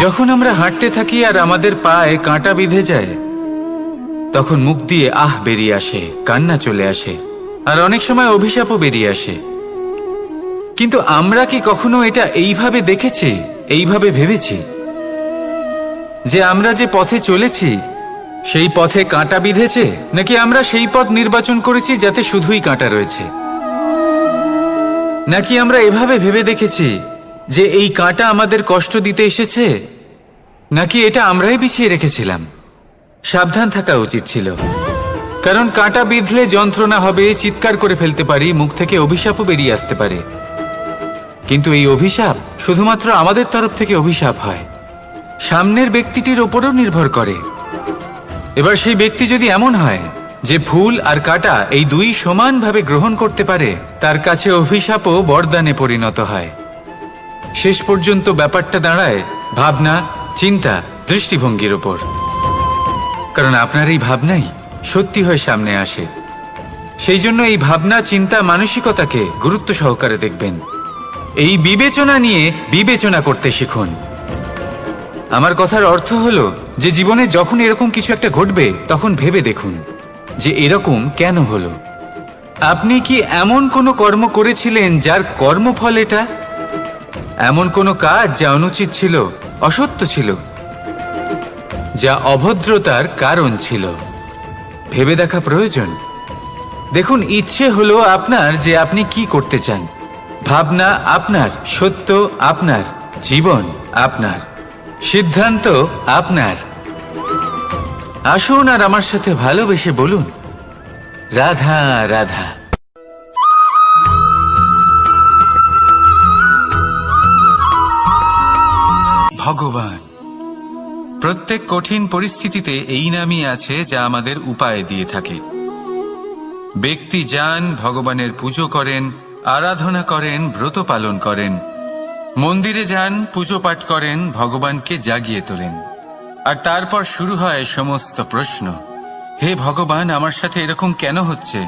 যখন আমরা হাঁটতে থাকি আর আমাদের পায়ে কাঁটা বিঁধে যায়, তখন মুখ দিয়ে আহ বেরিয়ে আসে, কান্না চলে আসে, আর অনেক সময় অভিশাপও বেরিয়ে আসে। কিন্তু আমরা কি কখনো এটা এইভাবে দেখেছি, এইভাবে ভেবেছি যে আমরা যে পথে চলেছি সেই পথে কাঁটা বিঁধেছে, নাকি আমরা সেই পথ নির্বাচন করেছি যাতে শুধুই কাঁটা রয়েছে? নাকি আমরা এভাবে ভেবে দেখেছি যে এই কাঁটা আমাদের কষ্ট দিতে এসেছে, নাকি এটা আমরাই বিছিয়ে রেখেছিলাম? সাবধান থাকা উচিত ছিল, কারণ কাঁটা বিঁধলে যন্ত্রণা হবে, চিৎকার করে ফেলতে পারি, মুখ থেকে অভিশাপও বেরিয়ে আসতে পারে। কিন্তু এই অভিশাপ শুধুমাত্র আমাদের তরফ থেকে অভিশাপ হয়, সামনের ব্যক্তিটির ওপরও নির্ভর করে। এবার সেই ব্যক্তি যদি এমন হয় যে ফুল আর কাঁটা এই দুই সমানভাবে গ্রহণ করতে পারে, তার কাছে অভিশাপও বরদানে পরিণত হয়। শেষ পর্যন্ত ব্যাপারটা দাঁড়ায় ভাবনা, চিন্তা, দৃষ্টিভঙ্গির ওপর। কারণ আপনার এই ভাবনাই সত্যি হয়ে সামনে আসে। সেই জন্য এই ভাবনা, চিন্তা, মানসিকতাকে গুরুত্ব সহকারে দেখবেন। এই বিবেচনা নিয়ে বিবেচনা করতে শিখুন। আমার কথার অর্থ হলো যে জীবনে যখন এরকম কিছু একটা ঘটবে, তখন ভেবে দেখুন যে এরকম কেন হলো। আপনি কি এমন কোনো কর্ম করেছিলেন যার কর্মফল এটা? এমন কোনো কাজ যা অনুচিত ছিল, অসত্য ছিল, যা অভদ্রতার কারণ ছিল? ভেবে দেখা প্রয়োজন। দেখুন, ইচ্ছে হলো আপনার যে আপনি কি করতে চান, ভাবনা আপনার, সত্য আপনার, জীবন আপনার, সিদ্ধান্ত আপনার। আসুন আর আমার সাথে ভালোবেসে বলুন, রাধা রাধা। ভগবান প্রত্যেক কঠিন পরিস্থিতিতে এই নামই আছে যা আমাদের উপায় দিয়ে থাকে। ব্যক্তি যান, ভগবানের পুজো করেন, আরাধনা করেন, ব্রত পালন করেন, মন্দিরে যান, পুজো পাঠ করেন, ভগবানকে জাগিয়ে তোলেন। আর তারপর শুরু হয় সমস্ত প্রশ্ন। হে ভগবান, আমার সাথে এরকম কেন হচ্ছে?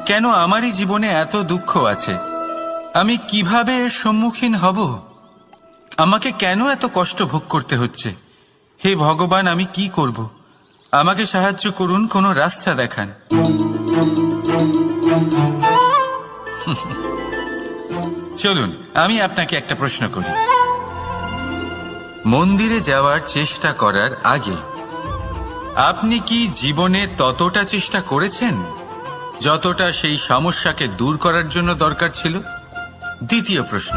কেন আমারই জীবনে এত দুঃখ আছে? আমি কিভাবে এর সম্মুখীন হব? আমাকে কেন এত কষ্ট ভোগ করতে হচ্ছে? হে ভগবান, আমি কি করব? আমাকে সাহায্য করুন, কোনো রাস্তা দেখান। চলুন আমি আপনাকে একটা প্রশ্ন করি। মন্দিরে যাওয়ার চেষ্টা করার আগে আপনি কি জীবনে ততটা চেষ্টা করেছেন যতটা সেই সমস্যাকে দূর করার জন্য দরকার ছিল? দ্বিতীয় প্রশ্ন,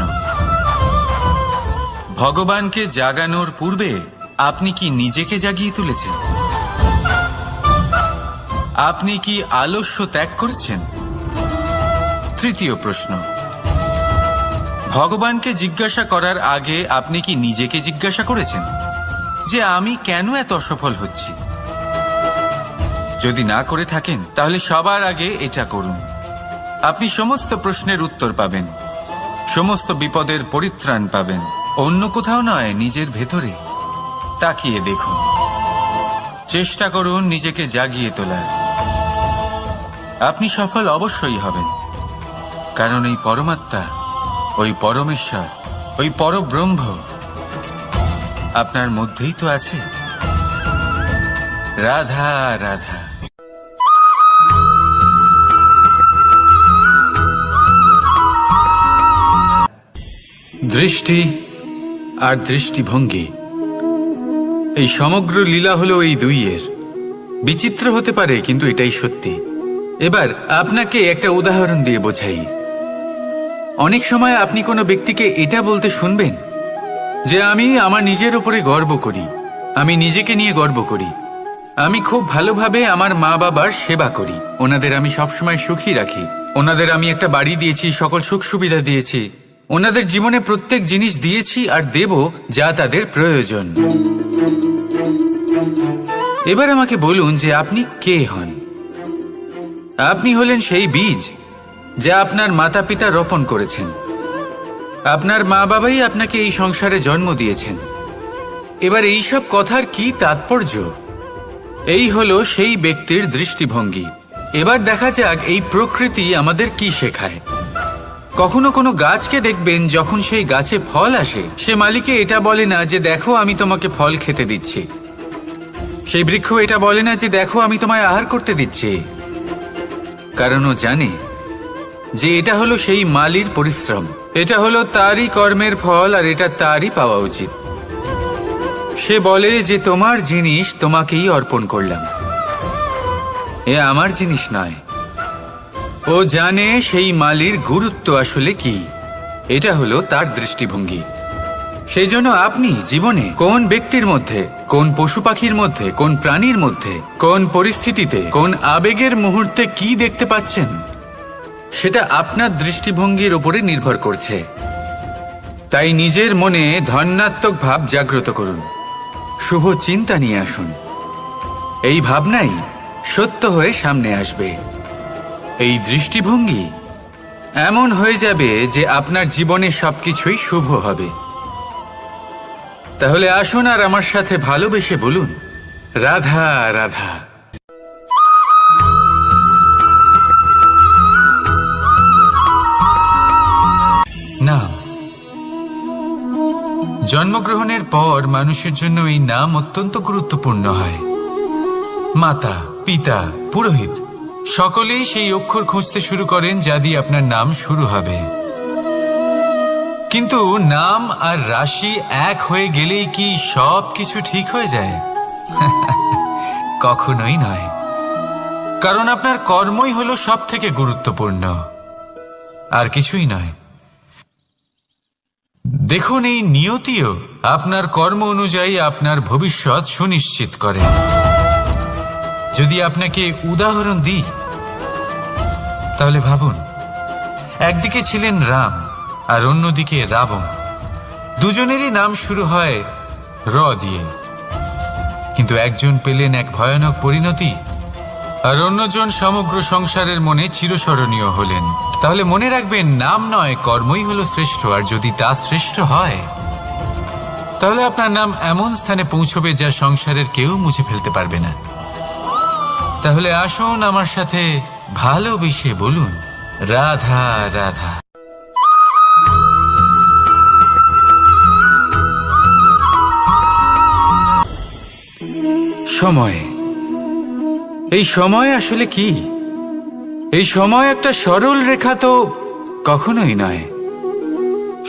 ভগবানকে জাগানোর পূর্বে আপনি কি নিজেকে জাগিয়ে তুলেছেন? আপনি কি আলস্য ত্যাগ করেছেন? তৃতীয় প্রশ্ন, ভগবানকে জিজ্ঞাসা করার আগে আপনি কি নিজেকে জিজ্ঞাসা করেছেন যে আমি কেন এত অসফল হচ্ছি? যদি না করে থাকেন তাহলে সবার আগে এটা করুন। আপনি সমস্ত প্রশ্নের উত্তর পাবেন, সমস্ত বিপদের পরিত্রাণ পাবেন। অন্য কোথাও নয়, নিজের ভেতরে তাকিয়ে দেখুন। চেষ্টা করুন নিজেকে জাগিয়ে তোলার। আপনি সফল অবশ্যই হবেন, কারণ এই পরমাত্মা, ওই পরমেশ্বর, ওই পরব্রহ্ম আপনার মধ্যেই তো আছে। রাধা রাধা। দৃষ্টি আর দৃষ্টিভঙ্গি, এই সমগ্র লীলা হলো এই দুইয়ের। বিচিত্র হতে পারে, কিন্তু এটাই সত্যি। এবার আপনাকে একটা উদাহরণ দিয়ে বোঝাই। অনেক সময় আপনি কোনো ব্যক্তিকে এটা বলতে শুনবেন যে আমি আমার নিজের উপরে গর্ব করি, আমি নিজেকে নিয়ে গর্ব করি, আমি খুব ভালোভাবে আমার মা বাবার সেবা করি, ওনাদের আমি সবসময় সুখী রাখি, ওনাদের আমি একটা বাড়ি দিয়েছি, সকল সুখ সুবিধা দিয়েছি, ওনাদের জীবনে প্রত্যেক জিনিস দিয়েছি আর দেব যা তাদের প্রয়োজন। এবার আমাকে বলুন যে আপনি কে হন? আপনি হলেন সেই বীজ যা আপনার মাতা পিতা রোপণ করেছেন। আপনার মা বাবাই আপনাকে এই সংসারে জন্ম দিয়েছেন। এবার এই সব কথার কি তাৎপর্য? এই হলো সেই ব্যক্তির দৃষ্টিভঙ্গি। এবার দেখা যাক এই প্রকৃতি আমাদের কি শেখায়। কখনো কোনো গাছকে দেখবেন, যখন সেই গাছে ফল আসে, সে মালিকে এটা বলে না যে দেখো আমি তোমাকে ফল খেতে দিচ্ছি। সেই বৃক্ষ এটা বলে না যে দেখো আমি তোমায় আহার করতে দিচ্ছি, কারণ ও জানে যে এটা হলো সেই মালির পরিশ্রম, এটা হলো তারই কর্মের ফল, আর এটা তারই পাওয়া উচিত। সে বলে যে তোমার জিনিস তোমাকেই অর্পণ করলাম, এ আমার জিনিস নয়। ও জানে সেই মালির গুরুত্ব আসলে কি, এটা হলো তার দৃষ্টিভঙ্গি। সেই জন্য আপনি জীবনে কোন ব্যক্তির মধ্যে, কোন পশু পাখির মধ্যে, কোন প্রাণীর মধ্যে, কোন পরিস্থিতিতে, কোন আবেগের মুহূর্তে কি দেখতে পাচ্ছেন, সেটা আপনার দৃষ্টিভঙ্গির উপরে নির্ভর করছে। তাই নিজের মনে ধনাত্মক ভাব জাগ্রত করুন, শুভ চিন্তা নিয়ে আসুন। এই ভাবনাই সত্য হয়ে সামনে আসবে। এই দৃষ্টিভঙ্গি এমন হয়ে যাবে যে আপনার জীবনে সবকিছুই শুভ হবে। তাহলে আসুন আর আমার সাথে ভালোবেসে বলুন, রাধা রাধা। নাম। জন্মগ্রহণের পর মানুষের জন্য এই নাম অত্যন্ত গুরুত্বপূর্ণ হয়। মাতা, পিতা, পুরোহিত সকলেই সেই অক্ষর খুঁজতে শুরু করেন যা দিয়ে আপনার নাম শুরু হবে। কিন্তু নাম আর রাশি এক হয়ে গেলেই কি সব কিছু ঠিক হয়ে যায়? কখনোই নয়, কারণ আপনার কর্মই হলো সব থেকে গুরুত্বপূর্ণ, আর কিছুই নয়। দেখুন, এই নিয়তিও আপনার কর্ম অনুযায়ী আপনার ভবিষ্যৎ সুনিশ্চিত করে। যদি আপনাকে উদাহরণ দিই, তাহলে ভাবুন, একদিকে ছিলেন রাম আর অন্যদিকে রাবণ। দুজনেরই নাম শুরু হয় র দিয়ে, কিন্তু একজন পেলেন এক ভয়ানক পরিণতি, আর অন্যজন সমগ্র সংসারের মনে চিরস্মরণীয় হলেন। তাহলে মনে রাখবেন, নাম নয়, কর্মই হলো শ্রেষ্ঠ। আর যদি তা শ্রেষ্ঠ হয়, তাহলে আপনার নাম এমন স্থানে পৌঁছবে যা সংসারের কেউ মুছে ফেলতে পারবে না। তাহলে আসুন আমার সাথে ভালোবেসে বলুন, রাধা রাধা। সময়। এই সময় আসলে কি? এই সময় একটা সরল রেখা তো কখনোই নয়।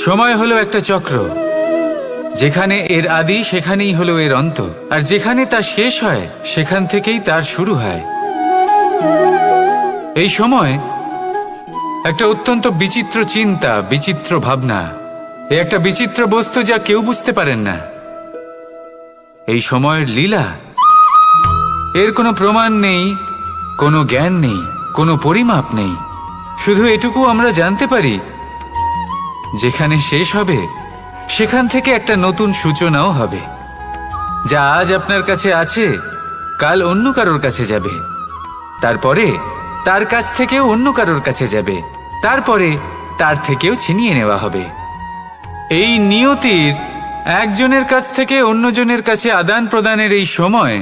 সময় হলো একটা চক্র, যেখানে এর আদি সেখানেই হলো এর অন্ত, আর যেখানে তা শেষ হয় সেখান থেকেই তার শুরু হয়। এই সময় একটা অত্যন্ত বিচিত্র চিন্তা, বিচিত্র ভাবনা, এ একটা বিচিত্র বস্তু যা কেউ বুঝতে পারেন না। এই সময়ের লীলা, এর কোনো প্রমাণ নেই, কোনো জ্ঞান নেই, কোনো পরিমাপ নেই। শুধু এটুকু আমরা জানতে পারি, যেখানে শেষ হবে সেখান থেকে একটা নতুন সূচনাও হবে। যা আজ আপনার কাছে আছে, কাল অন্য কারোর কাছে যাবে, তারপরে তার কাছ থেকেও অন্য কারোর কাছে যাবে, তারপরে তার থেকেও ছিনিয়ে নেওয়া হবে। এই নিয়তির একজনের কাছ থেকে অন্যজনের কাছে আদান প্রদানের এই সময়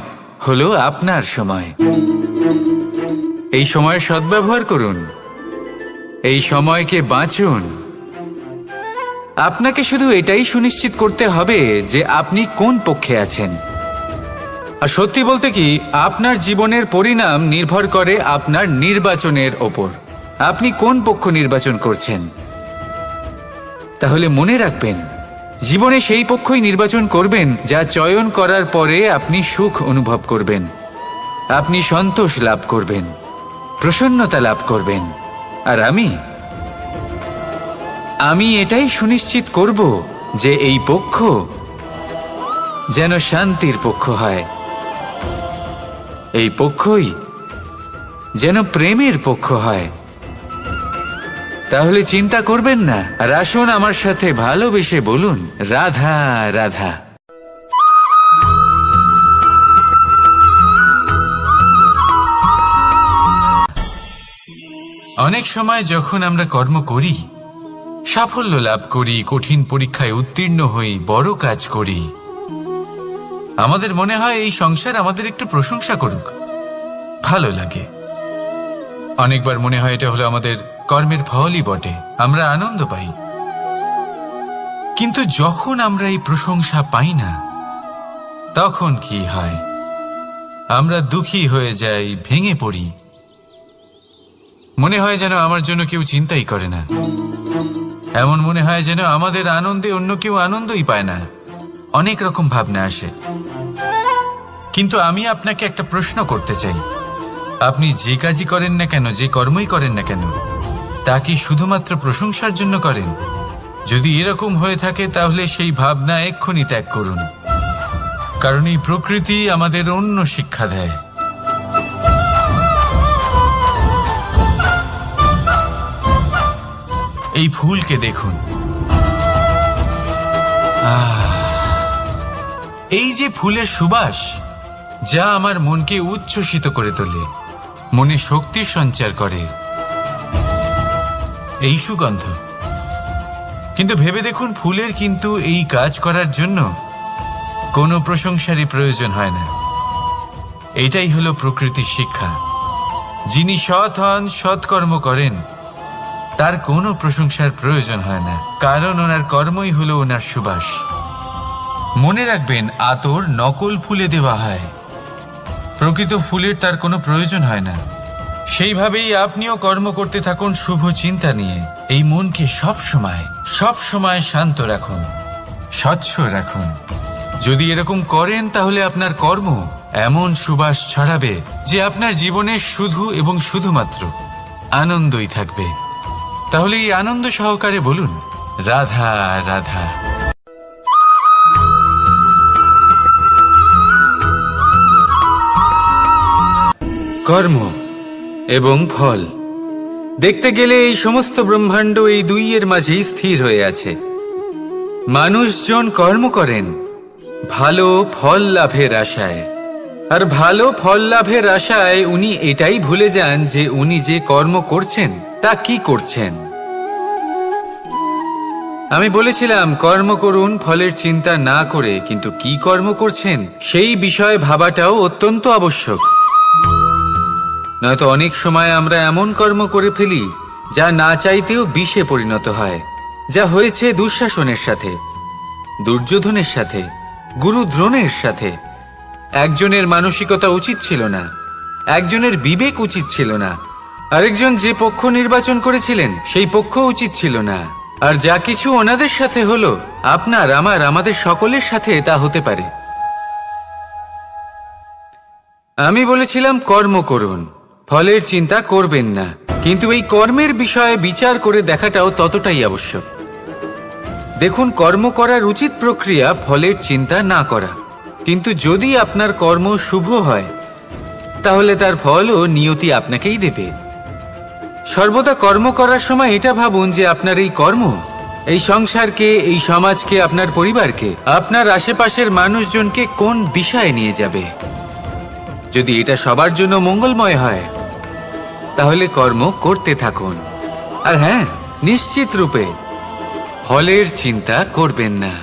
হলো আপনার সময়। এই সময়ের সদ্ব্যবহার করুন, এই সময়কে বাঁচুন। আপনাকে শুধু এটাই সুনিশ্চিত করতে হবে যে আপনি কোন পক্ষে আছেন। আর সত্যি বলতে কি, আপনার জীবনের পরিণাম নির্ভর করে আপনার নির্বাচনের ওপর। আপনি কোন পক্ষ নির্বাচন করছেন। তাহলে মনে রাখবেন, জীবনে সেই পক্ষই নির্বাচন করবেন যা চয়ন করার পরে আপনি সুখ অনুভব করবেন, আপনি সন্তোষ লাভ করবেন, প্রসন্নতা লাভ করবেন। আর আমি এটাই সুনিশ্চিত করব যে এই পক্ষ যেন শান্তির পক্ষ হয়, এই পক্ষই যেন প্রেমের পক্ষ হয়। তাহলে চিন্তা করবেন না, আর আসুন আমার সাথে ভালোবেসে বলুন, রাধা রাধা। অনেক সময় যখন আমরা কর্ম করি, সাফল্য লাভ করি, কঠিন পরীক্ষায় উত্তীর্ণ হই, বড় কাজ করি, আমাদের মনে হয় এই সংসার আমাদের একটু প্রশংসা করুক, ভালো লাগে। অনেকবার মনে হয় এটা হলো আমাদের কর্মের ফলই বটে, আমরা আনন্দ পাই। কিন্তু যখন আমরা এই প্রশংসা পাই না, তখন কি হয়? আমরা দুঃখী হয়ে যাই, ভেঙে পড়ি। মনে হয় যেন আমার জন্য কেউ চিন্তাই করে না। এমন মনে হয় যেন আমাদের আনন্দে অন্য কেউ আনন্দই পায় না। অনেক রকম ভাবনা আসে। কিন্তু আমি আপনাকে একটা প্রশ্ন করতে চাই, আপনি যে কাজই করেন না কেন, যে কর্মই করেন না কেন, তা কি শুধুমাত্র প্রশংসার জন্য করেন? যদি এরকম হয়ে থাকে তাহলে সেই ভাবনা এক্ষুনি ত্যাগ করুন, কারণ এই প্রকৃতি আমাদের অন্য শিক্ষা দেয়। এই ফুলকে দেখুন, এই যে ফুলের সুবাস, যা আমার মনকে উচ্ছ্বসিত করে তোলে, মনে শক্তির সঞ্চার করে, এই সুগন্ধ। কিন্তু ভেবে দেখুন, ফুলের কিন্তু এই কাজ করার জন্য কোনো প্রশংসারই প্রয়োজন হয় না। এটাই হলো প্রকৃতির শিক্ষা। যিনি সৎ হন, সৎকর্ম করেন, তার কোনো প্রশংসার প্রয়োজন হয় না, কারণ ওনার কর্মই হলো ওনার সুবাস। মনে রাখবেন, আতর নকল ফুলে দেওয়া হয়, প্রকৃত ফুলের তার কোনো প্রয়োজন হয় না। সেইভাবেই আপনিও কর্ম করতে থাকুন শুভ চিন্তা নিয়ে। এই মনকে সব সময় শান্ত রাখুন, স্বচ্ছ রাখুন। যদি এরকম করেন তাহলে আপনার কর্ম এমন সুবাস ছড়াবে যে আপনার জীবনে শুধু এবং শুধুমাত্র আনন্দই থাকবে। তাহলে এই আনন্দ সহকারে বলুন, রাধা রাধা। কর্ম এবং ফল দেখতে গেলে এই সমস্ত ব্রহ্মাণ্ড এই দুইয়ের মাঝেই স্থির হয়ে আছে। মানুষজন কর্ম করেন ভালো ফল লাভের আশায়, আর ভালো ফল লাভের আশায় উনি এটাই ভুলে যান যে উনি যে কর্ম করছেন তা কি করছেন। আমি বলেছিলাম কর্ম করুন ফলের চিন্তা না করে, কিন্তু কি কর্ম করছেন সেই বিষয়ে ভাবাটাও অত্যন্ত আবশ্যক। নয়তো অনেক সময় আমরা এমন কর্ম করে ফেলি যা না চাইতেও বিষে পরিণত হয়, যা হয়েছে দুঃশাসনের সাথে, দুর্যোধনের সাথে, গুরু দ্রোণের সাথে। একজনের মানসিকতা উচিত ছিল না, একজনের বিবেক উচিত ছিল না, আরেকজন যে পক্ষ নির্বাচন করেছিলেন সেই পক্ষ উচিত ছিল না। আর যা কিছু ওনাদের সাথে হলো, আপনার আমাদের সকলের সাথে তা হতে পারে। আমি বলেছিলাম কর্ম করুন, ফলের চিন্তা করবেন না, কিন্তু এই কর্মের বিষয়ে বিচার করে দেখাটাও ততটাই আবশ্যক। দেখুন, কর্ম করার উচিত প্রক্রিয়া ফলের চিন্তা না করা, কিন্তু যদি আপনার কর্ম শুভ হয় তাহলে তার ফলও নিয়তি আপনাকেই দেবে। সর্বদা কর্ম করার সময় এটা ভাবুন যে আপনার এই কর্ম এই সংসারকে, এই সমাজকে, আপনার পরিবারকে, আপনার আশেপাশের মানুষজনকে কোন দিশায় নিয়ে যাবে। যদি এটা সবার জন্য মঙ্গলময় হয় তাহলে কর্ম করতে থাকুন। আর হ্যাঁ, নিশ্চিত রূপে ফলের চিন্তা করবেন না।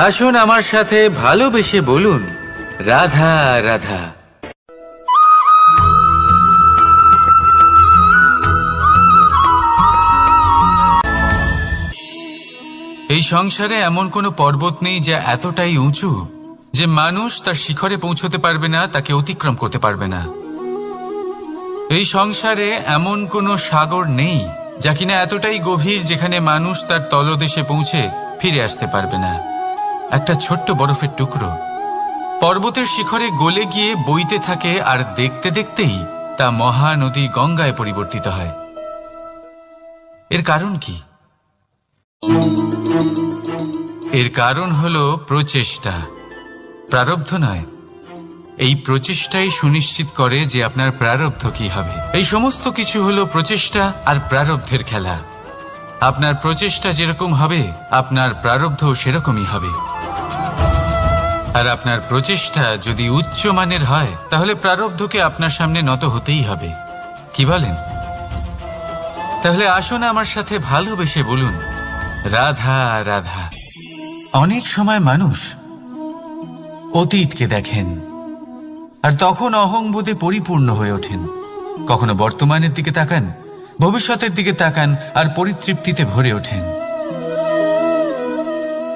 আসুন আমার সাথে ভালোবেসে বলুন, রাধা রাধা। এই সংসারে এমন কোনো পর্বত নেই যা এতটাই উঁচু যে মানুষ তার শিখরে পৌঁছতে পারবে না, তাকে অতিক্রম করতে পারবে না। এই সংসারে এমন কোনো সাগর নেই যা কিনা এতটাই গভীর যেখানে মানুষ তার তলদেশে পৌঁছে ফিরে আসতে পারবে না। একটা ছোট্ট বরফের টুকরো পর্বতের শিখরে গলে গিয়ে বইতে থাকে, আর দেখতে দেখতেই তা মহানদী গঙ্গায় পরিবর্তিত হয়। এর কারণ কি? এর কারণ হলো প্রচেষ্টা, প্রারব্ধ নয়। এই প্রচেষ্টাই সুনিশ্চিত করে যে আপনার প্রারব্ধ কি হবে। এই সমস্ত কিছু হলো প্রচেষ্টা আর প্রারব্ধের খেলা। আপনার প্রচেষ্টা যেরকম হবে আপনার প্রারব্ধ সেরকমই হবে। আর আপনার প্রচেষ্টা যদি উচ্চ মানের হয় তাহলে প্রারব্ধকে আপনার সামনে নত হতেই হবে। কি বলেন? তাহলে আসুন আমার সাথে ভালোবেসে বলুন, রাধা রাধা। অনেক সময় মানুষ অতীতকে দেখেন আর তখন অহংবোধে পরিপূর্ণ হয়ে ওঠেন। কখনো বর্তমানের দিকে তাকান ভবিষ্যতের দিকে তাকান আর পরিতৃপ্তিতে ভরে ওঠেন।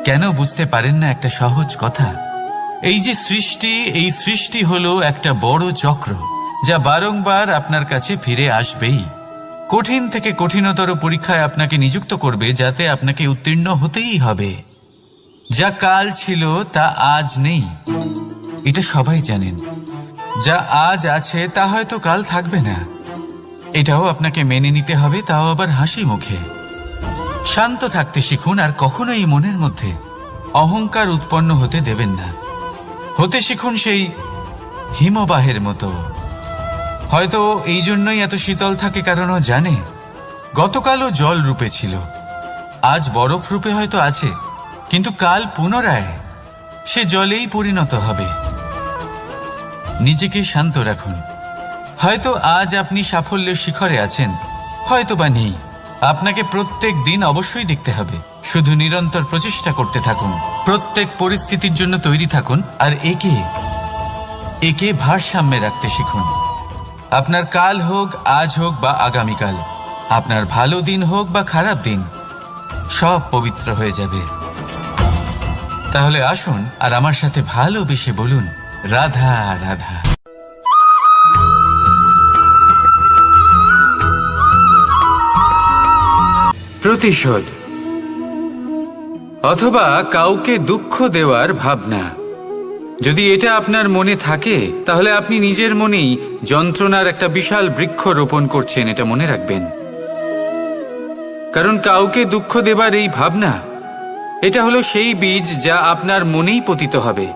কেন বুঝতে পারেন না একটা সহজ কথা? এই যে সৃষ্টি, এই সৃষ্টি হলো একটা বড় চক্র যা বারংবার আপনার কাছে ফিরে আসবেই। কঠিন থেকে কঠিনতর পরীক্ষায় আপনাকে নিযুক্ত করবে, যাতে আপনাকে উত্তীর্ণ হতেই হবে। যা কাল ছিল তা আজ নেই, এটা সবাই জানেন। যা আজ আছে তা হয়তো কাল থাকবে না, এটাও আপনাকে মেনে নিতে হবে, তাও আবার হাসি মুখে। শান্ত থাকতে শিখুন আর কখনোই মনের মধ্যে অহংকার উৎপন্ন হতে দেবেন না। হতে শিখুন সেই হিমবাহের মতো। হয়তো এই জন্যই এত শীতল থাকে, কারণ ও জানে গতকালও জল রূপে ছিল, আজ বরফ রূপে হয়তো আছে, কিন্তু কাল পুনরায় সে জলেই পরিণত হবে। নিজেকে শান্ত রাখুন। হয়তো আজ আপনি সাফল্যের শিখরে আছেন, হয়তো বা নেই। আপনাকে প্রত্যেক দিন অবশ্যই দেখতে হবে। শুধু নিরন্তর প্রচেষ্টা করতে থাকুন, প্রত্যেক পরিস্থিতির জন্য তৈরি থাকুন, আর একে ভারসাম্যে রাখতে শিখুন। আপনার কাল হোক, আজ হোক বা আগামীকাল, আপনার ভালো দিন হোক বা খারাপ দিন, সব পবিত্র হয়ে যাবে। তাহলে আসুন আর আমার সাথে ভালোবেসে বলুন, রাধা রাধা। প্রতিশোধ অথবা কাউকে দুঃখ দেওয়ার ভাবনা, যদি এটা আপনার মনে থাকে, তাহলে আপনি নিজের মনেই যন্ত্রণার একটা বিশাল বৃক্ষ রোপণ করছেন, এটা মনে রাখবেন। কারণ কাউকে দুঃখ দেবার এই ভাবনা, এটা হলো সেই বীজ যা আপনার মনেই পতিত হবে,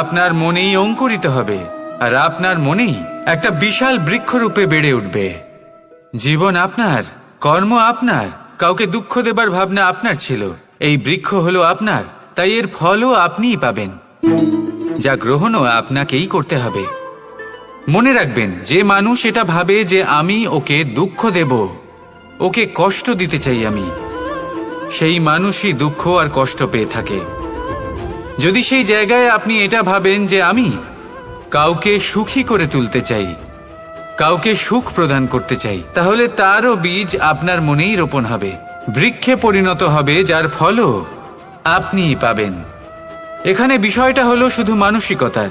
আপনার মনেই অঙ্কুরিত হবে, আর আপনার মনেই একটা বিশাল বৃক্ষরূপে বেড়ে উঠবে। জীবন আপনার, কর্ম আপনার, কাউকে দুঃখ দেবার ভাবনা আপনার ছিল, এই বৃক্ষ হলো আপনার, তাই এর ফলও আপনিই পাবেন, যা গ্রহণও আপনাকেই করতে হবে। মনে রাখবেন, যে মানুষ এটা ভাবে যে আমি ওকে দুঃখ দেব, ওকে কষ্ট দিতে চাই আমি, সেই মানুষই দুঃখ আর কষ্ট পেয়ে থাকে। যদি সেই জায়গায় আপনি এটা ভাবেন যে আমি কাউকে সুখী করে তুলতে চাই, কাউকে সুখ প্রদান করতে চাই, তাহলে তারও বীজ আপনার মনেই রোপণ হবে, বৃক্ষে পরিণত হবে, যার ফলও আপনিই পাবেন। এখানে বিষয়টা হলো শুধু মানসিকতার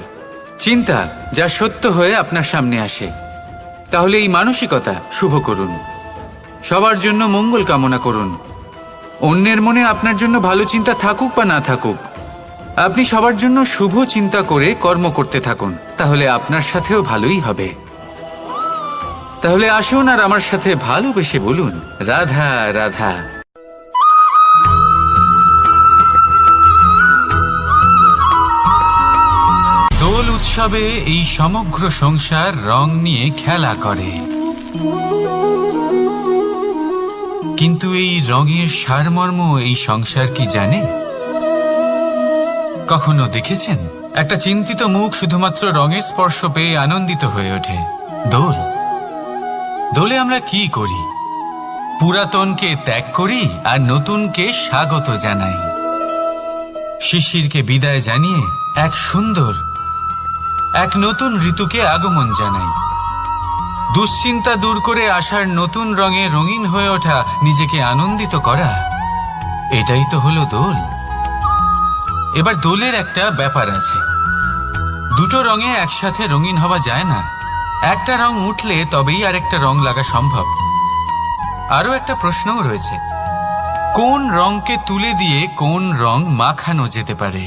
চিন্তা, যা সত্য হয়ে আপনার সামনে আসে। তাহলে এই মানসিকতা শুভ করুন, সবার জন্য মঙ্গল কামনা করুন। অন্যের মনে আপনার জন্য ভালো চিন্তা থাকুক বা না থাকুক, আপনি সবার জন্য শুভ চিন্তা করে কর্ম করতে থাকুন, তাহলে আপনার সাথেও ভালোই হবে। তাহলে আসুন আর আমার সাথে ভালোবেসে বলুন, রাধা রাধা। দোল উৎসবে এই সমগ্র সংসার রং নিয়ে খেলা করে, কিন্তু এই রঙের সারমর্ম এই সংসার কি জানে? কখনো দেখেছেন একটা চিন্তিত মুখ শুধুমাত্র রঙের স্পর্শ পেয়ে আনন্দিত হয়ে ওঠে? দোলে আমরা কি করি? পুরাতনকে ত্যাগ করি আর নতুনকে স্বাগত জানাই। শিশিরকে বিদায় জানিয়ে এক নতুন ঋতুকে আগমন জানাই। দুশ্চিন্তা দূর করে আসার নতুন রঙে রঙিন হয়ে ওঠা, নিজেকে আনন্দিত করা, এটাই তো হলো দোল। এবার দোলের একটা ব্যাপার আছে, দুটো রঙে একসাথে রঙিন হওয়া যায় না। একটা রং উঠলে তবেই আরেকটা রং লাগা সম্ভব। আরো একটা প্রশ্নও রয়েছে, কোন রংকে তুলে দিয়ে কোন রং মাখানো যেতে পারে?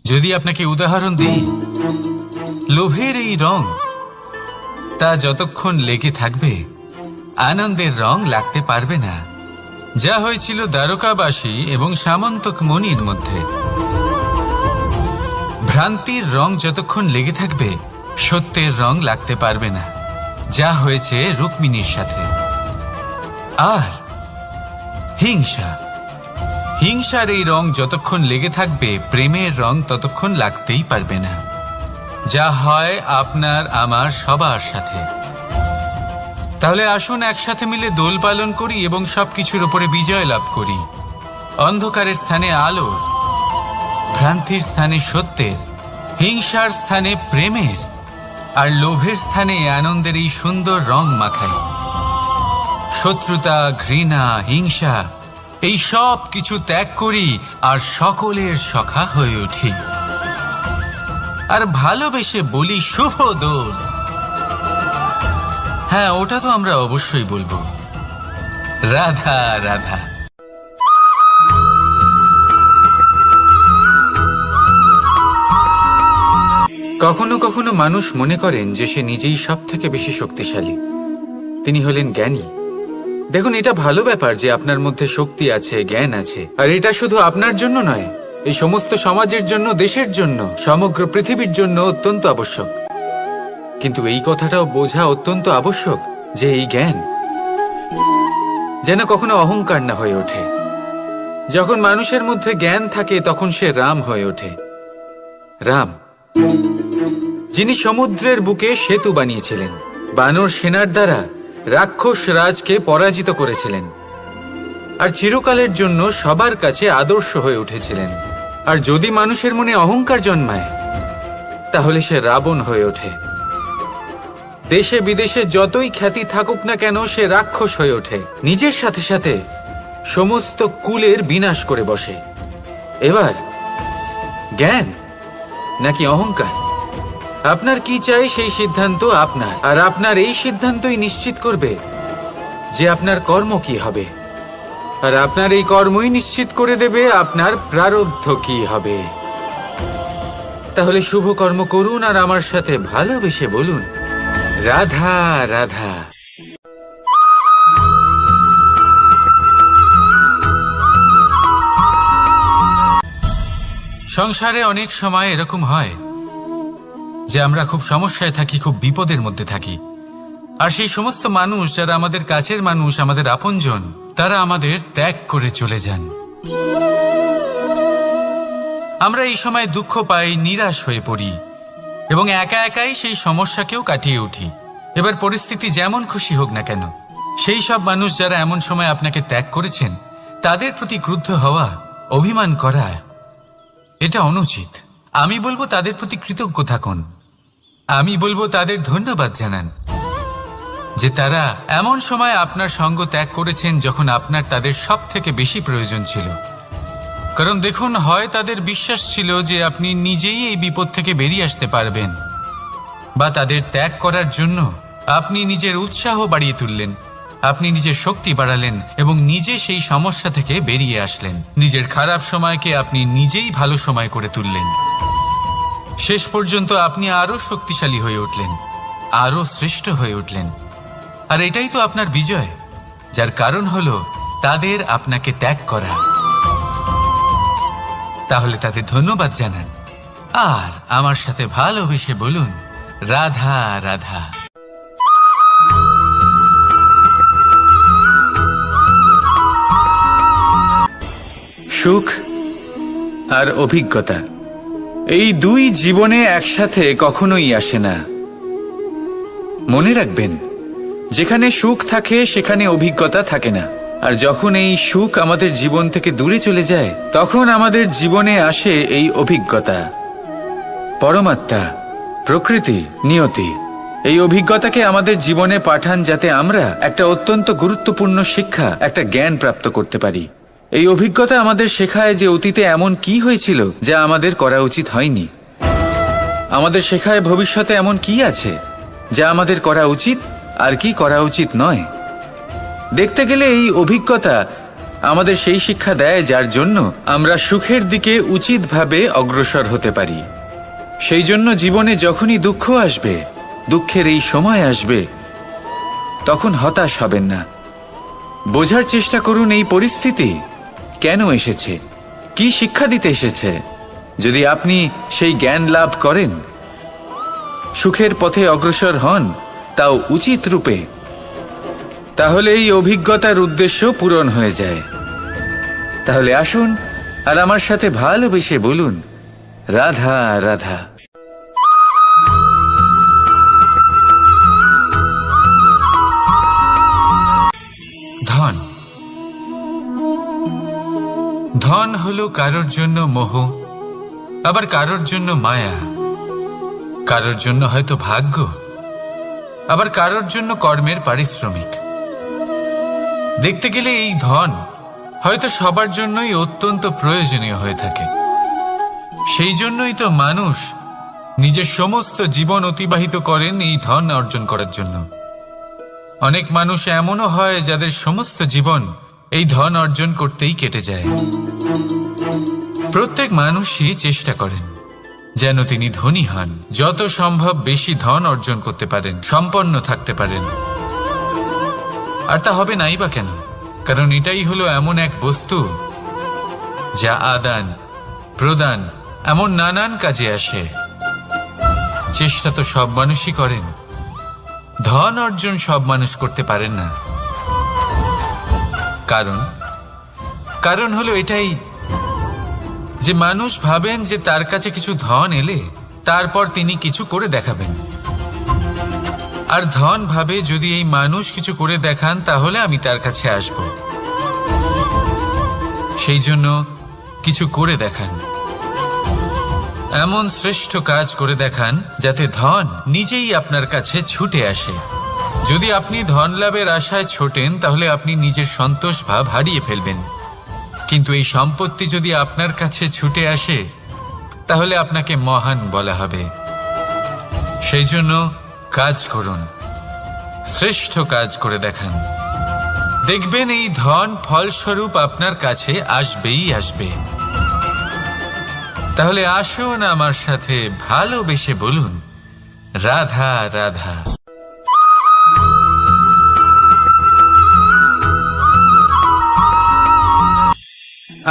যদি আপনাকে উদাহরণ দিই, লোভের এই রং, তা যতক্ষণ লেগে থাকবে আনন্দের রং লাগতে পারবে না, যা হয়েছিল দ্বারকাবাসী এবং সামন্তক মণির মধ্যে। ভ্রান্তির রং যতক্ষণ লেগে থাকবে সত্যের রং লাগতে পারবে না, যা হয়েছে রুক্মিণীর সাথে। আর হিংসার এই রং যতক্ষণ লেগে থাকবে প্রেমের রং ততক্ষণ লাগতেই পারবে না, যা হয় আপনার আমার সবার সাথে। তাহলে আসুন একসাথে মিলে দোল পালন করি এবং সবকিছুর উপরে বিজয় লাভ করি। অন্ধকারের স্থানে আলোর, ভ্রান্তির স্থানে সত্যের, হিংসার স্থানে প্রেমের, আর লোভের স্থানে আনন্দের এই সুন্দর রং মাখাই। শত্রুতা, ঘৃণা, হিংসা এই সব কিছু ত্যাগ করি আর সকলের সখা হয়ে উঠি। আর ভালোবেসে বলি শুভ দোল। হ্যাঁ, ওটা তো আমরা অবশ্যই বলবো, রাধা রাধা। কখনো কখনো মানুষ মনে করেন যে সে নিজেই সব থেকে বেশি শক্তিশালী, তিনি হলেন জ্ঞানী। দেখুন, এটা ভালো ব্যাপার যে আপনার মধ্যে শক্তি আছে, জ্ঞান আছে, আর এটা শুধু আপনার জন্য নয়, এই সমস্ত সমাজের জন্য, দেশের জন্য, সমগ্র পৃথিবীর জন্য অত্যন্ত আবশ্যক। কিন্তু এই কথাটাও বোঝা অত্যন্ত আবশ্যক যে এই জ্ঞান যেন কখনো অহংকার না হয়ে ওঠে। যখন মানুষের মধ্যে জ্ঞান থাকে তখন সে রাম হয়ে ওঠে। রাম, যিনি সমুদ্রের বুকে সেতু বানিয়েছিলেন, বানর সেনার দ্বারা রাক্ষস রাজকে পরাজিত করেছিলেন, আর চিরকালের জন্য সবার কাছে আদর্শ হয়ে উঠেছিলেন। আর যদি মানুষের মনে অহংকার জন্মায় তাহলে সে রাবণ হয়ে ওঠে। দেশে বিদেশে যতই খ্যাতি থাকুক না কেন, সে রাক্ষস হয়ে ওঠে, নিজের সাথে সাথে সমস্ত কুলের বিনাশ করে বসে। এবার জ্ঞান নাকি অহংকার, আপনার কি চাই সেই সিদ্ধান্ত আপনার, আর আপনার এই সিদ্ধান্তই নিশ্চিত করবে যে আপনার কর্ম কি হবে, আর আপনার এই কর্মই নিশ্চিত করে দেবে আপনার প্রারব্ধ কি হবে। তাহলে শুভ কর্ম করুন আর আমার সাথে ভালোবেসে বলুন, রাধা রাধা। সংসারে অনেক সময় এরকম হয় যে আমরা খুব সমস্যায় থাকি, খুব বিপদের মধ্যে থাকি, আর সেই সমস্ত মানুষ যারা আমাদের কাছের মানুষ, আমাদের আপনজন, তারা আমাদের ত্যাগ করে চলে যান। আমরা এই সময় দুঃখ পাই, নিরাশ হয়ে পড়ি এবং একা একাই সেই সমস্যাকেও কাটিয়ে উঠি। এবার পরিস্থিতি যেমন খুশি হোক না কেন, সেই সব মানুষ যারা এমন সময় আপনাকে ত্যাগ করেছেন তাদের প্রতি ক্রুদ্ধ হওয়া, অভিমান করা, এটা অনুচিত। আমি বলবো তাদের প্রতি কৃতজ্ঞ থাকুন। আমি বলবো তাদের ধন্যবাদ জানান যে তারা এমন সময় আপনার সঙ্গ ত্যাগ করেছেন যখন আপনার তাদের সব থেকে বেশি প্রয়োজন ছিল। কারণ দেখুন, হয় তাদের বিশ্বাস ছিল যে আপনি নিজেই এই বিপদ থেকে বেরিয়ে আসতে পারবেন, বা তাদের ত্যাগ করার জন্য আপনি নিজের উৎসাহ বাড়িয়ে তুললেন, আপনি নিজের শক্তি বাড়ালেন এবং নিজে সেই সমস্যা থেকে বেরিয়ে আসলেন। নিজের খারাপ সময়কে আপনি নিজেই ভালো সময় করে তুললেন। শেষ পর্যন্ত আপনি আরো শক্তিশালী হয়ে উঠলেন, আরো শ্রেষ্ঠ হয়ে উঠলেন। আর এটাই তো আপনার বিজয়, যার কারণ হলো তাদের আপনাকে ত্যাগ করা। তাহলে তাদের ধন্যবাদ জানান আর আমার সাথে ভালোবেসে বলুন, রাধা রাধা। সুখ আর অভিজ্ঞতা, এই দুই জীবনে একসাথে কখনোই আসে না। মনে রাখবেন, যেখানে সুখ থাকে সেখানে অভিজ্ঞতা থাকে না। আর যখন এই সুখ আমাদের জীবন থেকে দূরে চলে যায়, তখন আমাদের জীবনে আসে এই অভিজ্ঞতা। পরমাত্মা, প্রকৃতি, নিয়তি এই অভিজ্ঞতাকে আমাদের জীবনে পাঠান যাতে আমরা একটা অত্যন্ত গুরুত্বপূর্ণ শিক্ষা, একটা জ্ঞান প্রাপ্ত করতে পারি। এই অভিজ্ঞতা আমাদের শেখায় যে অতীতে এমন কি হয়েছিল যা আমাদের করা উচিত হয়নি। আমাদের শেখায় ভবিষ্যতে এমন কি আছে যা আমাদের করা উচিত আর কি করা উচিত নয়। দেখতে গেলে এই অভিজ্ঞতা আমাদের সেই শিক্ষা দেয় যার জন্য আমরা সুখের দিকে উচিতভাবে অগ্রসর হতে পারি। সেই জন্য জীবনে যখনই দুঃখ আসবে, দুঃখের এই সময় আসবে, তখন হতাশ হবেন না। বোঝার চেষ্টা করুন এই পরিস্থিতি কেন এসেছে, কি শিক্ষা দিতে এসেছে। যদি আপনি সেই জ্ঞান লাভ করেন, সুখের পথে অগ্রসর হন, তাও উচিত রূপে, তাহলে এই অভিজ্ঞতার উদ্দেশ্য পূরণ হয়ে যায়। তাহলে আসুন আর আমার সাথে ভালোবেসে বলুন, রাধা রাধা। ধন, ধন হলো কারোর জন্য মোহ, আবার কারোর জন্য মায়া। কারোর জন্য হয়তো ভাগ্য, আবার কারোর জন্য কর্মের পারিশ্রমিক। দেখতে গেলে এই ধন হয়তো সবার জন্যই অত্যন্ত প্রয়োজনীয় হয়ে থাকে। সেই জন্যই তো মানুষ নিজের সমস্ত জীবন অতিবাহিত করেন এই ধন অর্জন করার জন্য। অনেক মানুষ এমনও হয় যাদের সমস্ত জীবন এই ধন অর্জন করতেই কেটে যায়। প্রত্যেক মানুষই চেষ্টা করেন যেন তিনি ধনী হন, যত সম্ভব বেশি ধন অর্জন করতে পারেন, সম্পন্ন থাকতে পারেন। আর তা হবে নাই বা কেন? কারণ এটাই হলো এমন এক বস্তু যা আদান প্রদান এমন নানান কাজে আসে। চেষ্টা তো সব মানুষই করেন, ধন অর্জন সব মানুষ করতে পারেন না। কারণ হলো এটাই যে মানুষ ভাবেন যে তার কাছে কিছু ধন এলে তারপর তিনি কিছু করে দেখাবেন, আর ধন ভাবে যদি এই মানুষ কিছু করে দেখান তাহলে আমি তার কাছে আসব। সেই জন্য কিছু করে দেখান, এমন শ্রেষ্ঠ কাজ করে দেখান যাতে ধন নিজেই আপনার কাছে ছুটে আসে। যদি আপনি ধন লাভের আশায় ছোটেন তাহলে আপনি নিজের সন্তোষ ভাব হারিয়ে ফেলবেন, কিন্তু এই সম্পত্তি যদি আপনার কাছে ছুটে আসে তাহলে আপনাকে মহান বলা হবে। সেই জন্য কাজ করুন, শ্রেষ্ঠ কাজ করে দেখান, দেখবেন এই ধন ফলস্বরূপ আপনার কাছে আসবেই আসবে। তাহলে আসুন আমার সাথে ভালোবেসে বলুন, রাধা রাধা।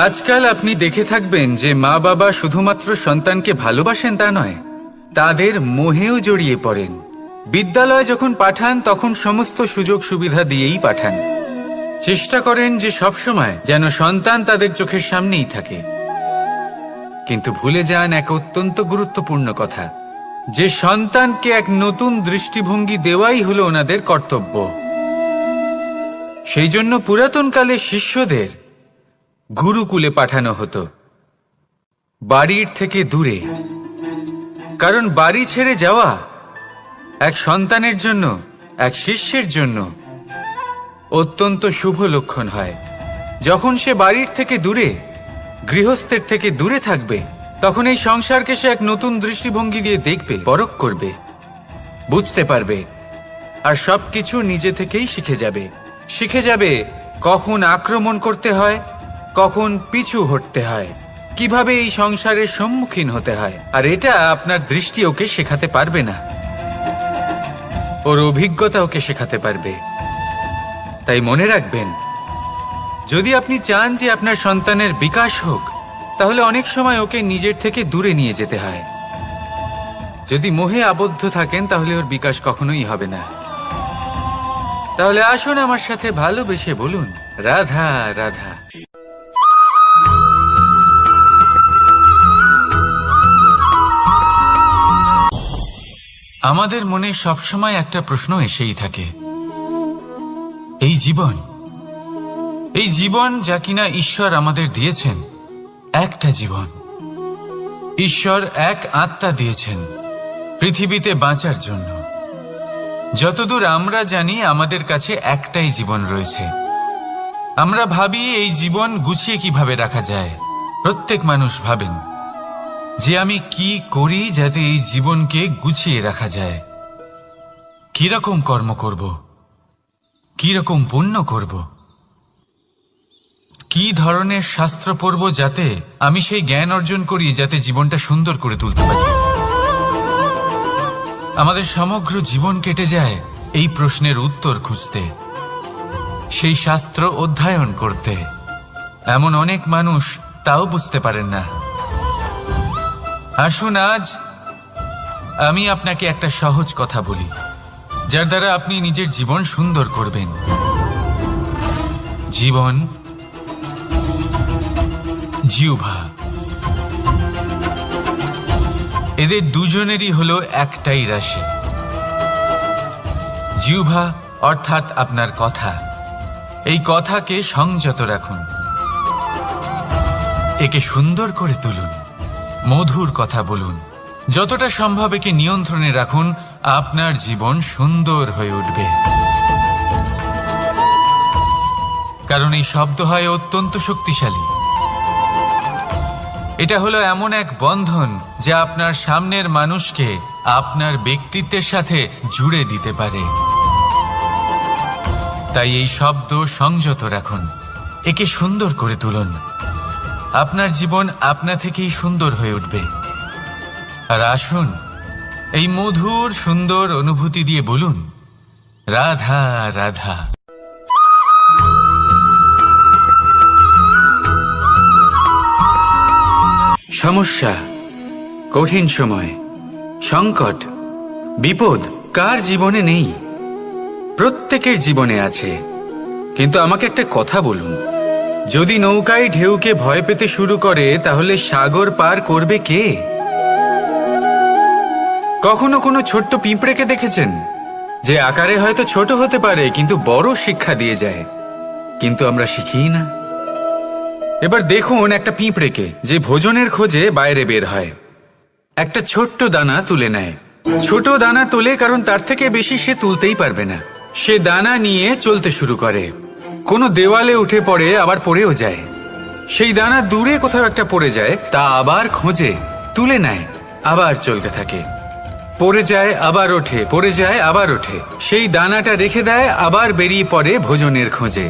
আজকাল আপনি দেখে থাকবেন যে মা বাবা শুধুমাত্র সন্তানকে ভালোবাসেন তা নয়, তাদের মোহেও জড়িয়ে পড়েন। বিদ্যালয়ে যখন পাঠান তখন সমস্ত সুযোগ সুবিধা দিয়েই পাঠান। চেষ্টা করেন যে সবসময় যেন সন্তান তাদের চোখের সামনেই থাকে, কিন্তু ভুলে যান এক অত্যন্ত গুরুত্বপূর্ণ কথা, যে সন্তানকে এক নতুন দৃষ্টিভঙ্গি দেওয়াই হলো ওনাদের কর্তব্য। সেই জন্য পুরাতনকালে শিষ্যদের গুরুকুলে পাঠানো হতো, বাড়ির থেকে দূরে। কারণ বাড়ি ছেড়ে যাওয়া এক সন্তানের জন্য, এক শিষ্যের জন্য অত্যন্ত শুভ লক্ষণ হয়। যখন সে বাড়ির থেকে দূরে, গৃহস্থের থেকে দূরে থাকবে, তখন এই সংসারকে সে এক নতুন দৃষ্টিভঙ্গি দিয়ে দেখবে, পরখ করবে, বুঝতে পারবে, আর সবকিছু নিজে থেকেই শিখে যাবে কখন আক্রমণ করতে হয়, কখন পিছু হটতে হয়, কিভাবে এই সংসারের সম্মুখীন হতে হয়। আর এটা আপনার দৃষ্টি ওকে শেখাতে পারবে না, ওর অভিজ্ঞতা ওকে শেখাতে পারবে। তাই মনে রাখবেন, যদি আপনি চান যে আপনার সন্তানের বিকাশ হোক, তাহলে অনেক সময় ওকে নিজের থেকে দূরে নিয়ে যেতে হয়। যদি মোহে আবদ্ধ থাকেন তাহলে ওর বিকাশ কখনোই হবে না। তাহলে আসুন আমার সাথে ভালোবেসে বলুন, রাধা রাধা। আমাদের মনে সবসময় একটা প্রশ্ন এসেই থাকে, এই জীবন যা কিনা ঈশ্বর আমাদের দিয়েছেন, একটা জীবন। ঈশ্বর এক আত্মা দিয়েছেন পৃথিবীতে বাঁচার জন্য। যতদূর আমরা জানি আমাদের কাছে একটাই জীবন রয়েছে। আমরা ভাবি এই জীবন গুছিয়ে কিভাবে রাখা যায়। প্রত্যেক মানুষ ভাবেন যে আমি কি করি যাতে এই জীবনকে গুছিয়ে রাখা যায়, কিরকম কর্ম করব, কিরকম পুণ্য করব, কি ধরনের শাস্ত্র পড়ব যাতে আমি সেই জ্ঞান অর্জন করি যাতে জীবনটা সুন্দর করে তুলতে পারি। আমাদের সমগ্র জীবন কেটে যায় এই প্রশ্নের উত্তর খুঁজতে, সেই শাস্ত্র অধ্যয়ন করতে। এমন অনেক মানুষ তাও বুঝতে পারেন না। আসুন আজ আমি আপনাকে একটা সহজ কথা বলি, যার দ্বারা আপনি নিজের জীবন সুন্দর করবেন। জীবন, জিহ্বা, এদের দুজনেরই হলো একটাই রাশি। জিহ্বা অর্থাৎ আপনার কথা, এই কথাকে সংযত রাখুন, একে সুন্দর করে তুলুন, মধুর কথা বলুন, যতটা সম্ভব একে নিয়ন্ত্রণে রাখুন, আপনার জীবন সুন্দর হয়ে উঠবে। কারণ এই শব্দ হয় অত্যন্ত শক্তিশালী। এটা হলো এমন এক বন্ধন যা আপনার সামনের মানুষকে আপনার ব্যক্তিত্বের সাথে জুড়ে দিতে পারে। তাই এই শব্দ সংযত রাখুন, একে সুন্দর করে তুলুন। আপনার জীবন আপনা থেকেই সুন্দর হয়ে উঠবে। আর আসুন, এই মধুর সুন্দর অনুভূতি দিয়ে বলুন, রাধা রাধা। সমস্যা, কঠিন সময়, সংকট, বিপদ কার জীবনে নেই? প্রত্যেকের জীবনে আছে। কিন্তু আমাকে একটা কথা বলুন, যদি নৌকায় ঢেউকে ভয় পেতে শুরু করে, তাহলে সাগর পার করবে কে? কখনো কোনো ছোট্ট পিঁপড়েকে দেখেছেন, যে আকারে হয়তো ছোট হতে পারে কিন্তু বড় শিক্ষা দিয়ে যায়? কিন্তু আমরা শিখিই না। এবার দেখুন একটা পিঁপড়েকে, যে ভোজনের খোঁজে বাইরে বের হয়, একটা ছোট্ট দানা তুলে নেয়। ছোট দানা তোলে কারণ তার থেকে বেশি সে তুলতেই পারবে না। সে দানা নিয়ে চলতে শুরু করে, কোনো দেওয়ালে উঠে পড়ে, আবার পড়েও যায়। সেই দানা দূরে কোথাও একটা পড়ে যায়, তা আবার খোঁজে, তুলে নেয়, আবার চলতে থাকে। পড়ে যায়, আবার ওঠে, পড়ে যায়, আবার ওঠে। সেই দানাটা রেখে দেয়, আবার বেরিয়ে পড়ে ভোজনের খোঁজে।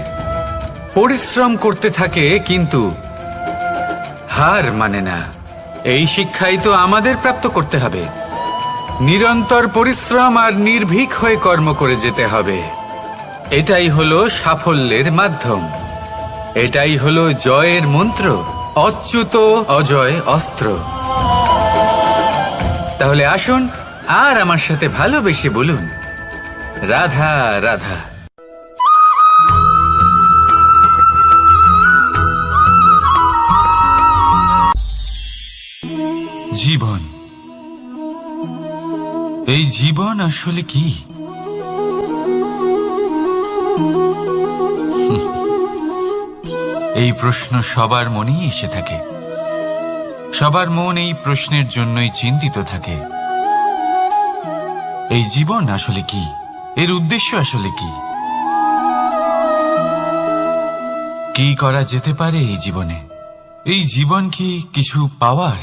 পরিশ্রম করতে থাকে কিন্তু হার মানে না। এই শিক্ষাই তো আমাদের প্রাপ্ত করতে হবে। নিরন্তর পরিশ্রম আর নির্ভীক হয়ে কর্ম করে যেতে হবে। এটাই হলো সাফল্যের মাধ্যম, এটাই হলো জয়ের মন্ত্র, অচ্যুত অজয় অস্ত্র। তাহলে আসুন আর আমার সাথে ভালোবেসে বলুন, রাধা রাধা। জীবন, এই জীবন আসলে কি? এই প্রশ্ন সবার মনেই এসে থাকে। সবার মন এই প্রশ্নের জন্যই চিন্তিত থাকে। এই জীবন আসলে কি? এর উদ্দেশ্য আসলে কি? কি করা যেতে পারে এই জীবনে? এই জীবন কি কিছু পাওয়ার,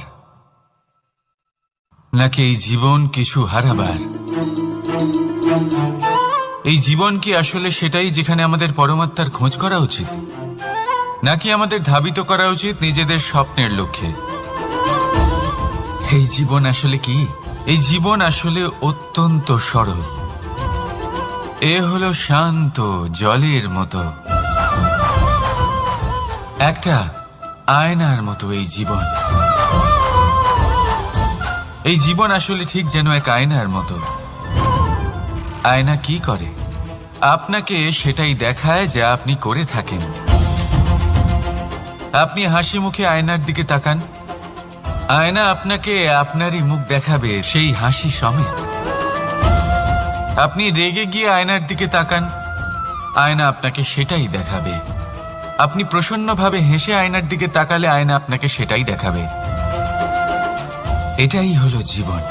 নাকি এই জীবন কিছু হারাবার? এই জীবন কি আসলে সেটাই যেখানে আমাদের পরমাত্মার খোঁজ করা উচিত, নাকি আমাদের ধাবিত করা উচিত নিজেদের স্বপ্নের লক্ষ্যে? এই জীবন আসলে কি? এই জীবন আসলে অত্যন্ত সরল। এ হলো শান্ত জলের মতো, একটা আয়নার মতো এই জীবন। এই জীবন আসলে ঠিক যেন এক আয়নার মতো। আয়না কি করে? আপনাকে সেটাই দেখায় যা আপনি করে থাকেন। আপনি হাসি মুখে আয়নার দিকে তাকান, আয়না আপনাকে আপনারই মুখ দেখাবে, সেই হাসি সমেত। আপনি রেগে গিয়ে আয়নার দিকে তাকান, আয়না আপনাকে সেটাই দেখাবে। আপনি প্রসন্নভাবে হেসে আয়নার দিকে তাকালে আয়না আপনাকে সেটাই দেখাবে। এটাই হলো জীবন,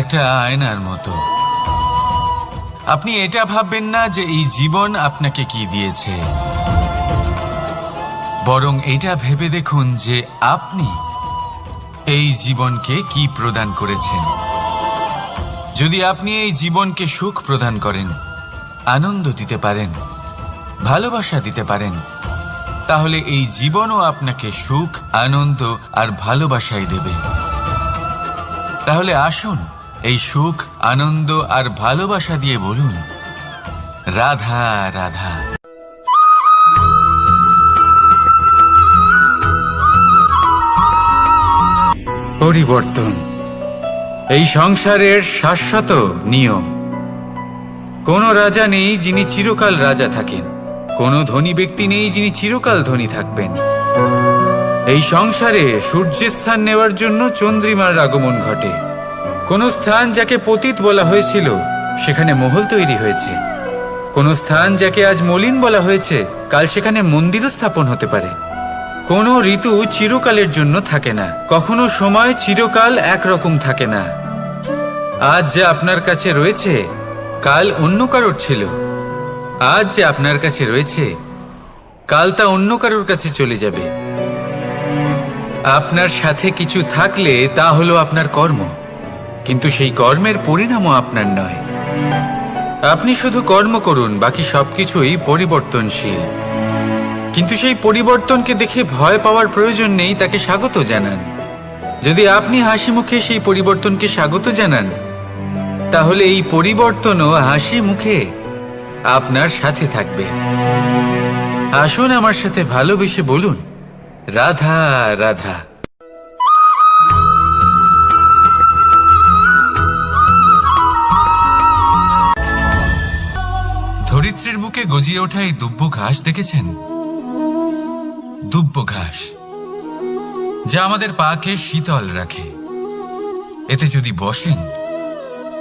একটা আয়নার মতো। আপনি এটা ভাববেন না যে এই জীবন আপনাকে কি দিয়েছে, বরং এটা ভেবে দেখুন যে আপনি এই জীবনকে কি প্রদান করেছেন। যদি আপনি এই জীবনকে সুখ প্রদান করেন, আনন্দ দিতে পারেন, ভালোবাসা দিতে পারেন, তাহলে এই জীবনও আপনাকে সুখ, আনন্দ আর ভালোবাসাই দেবে। তাহলে আসুন এই সুখ, আনন্দ আর ভালোবাসা দিয়ে বলুন, রাধা রাধা। পরিবর্তন এই সংসারের শাশ্বত নিয়ম। কোনো রাজা নেই যিনি চিরকাল রাজা থাকেন, কোনো ধনী ব্যক্তি নেই যিনি চিরকাল ধনী থাকবেন। এই সংসারে সূর্যের স্থান নেওয়ার জন্য চন্দ্রিমার আগমন ঘটে। কোন স্থান যাকে পতিত বলা হয়েছিল সেখানে মহল তৈরি হয়েছে। কোন স্থান যাকে আজ মলিন বলা হয়েছে কাল সেখানে মন্দিরও স্থাপন হতে পারে। কোনো ঋতু চিরকালের জন্য থাকে না, কখনো সময় চিরকাল একরকম থাকে না। আজ যে আপনার কাছে রয়েছে কাল অন্য কারোর ছিল, আজ যে আপনার কাছে রয়েছে কাল তা অন্য কারোর কাছে চলে যাবে। আপনার সাথে কিছু থাকলে তা হলো আপনার কর্ম, কিন্তু সেই কর্মের পরিণামও আপনার নয়। আপনি শুধু কর্ম করুন, বাকি সবকিছুই পরিবর্তনশীল। কিন্তু সেই পরিবর্তনকে দেখে ভয় পাওয়ার প্রয়োজন নেই, তাকে স্বাগত জানান। যদি আপনি হাসি মুখে সেই পরিবর্তনকে স্বাগত জানান, তাহলে এই পরিবর্তনও হাসি মুখে আপনার সাথে থাকবে। আসুন আমার সাথে ভালোবেসে বলুন, রাধা রাধা। ধরিত্রীর বুকে গজিয়ে ওঠা এই দুব্ব ঘাস দেখেছেন? দুব্ব ঘাস, যা আমাদের পাকে শীতল রাখে। এতে যদি বসেন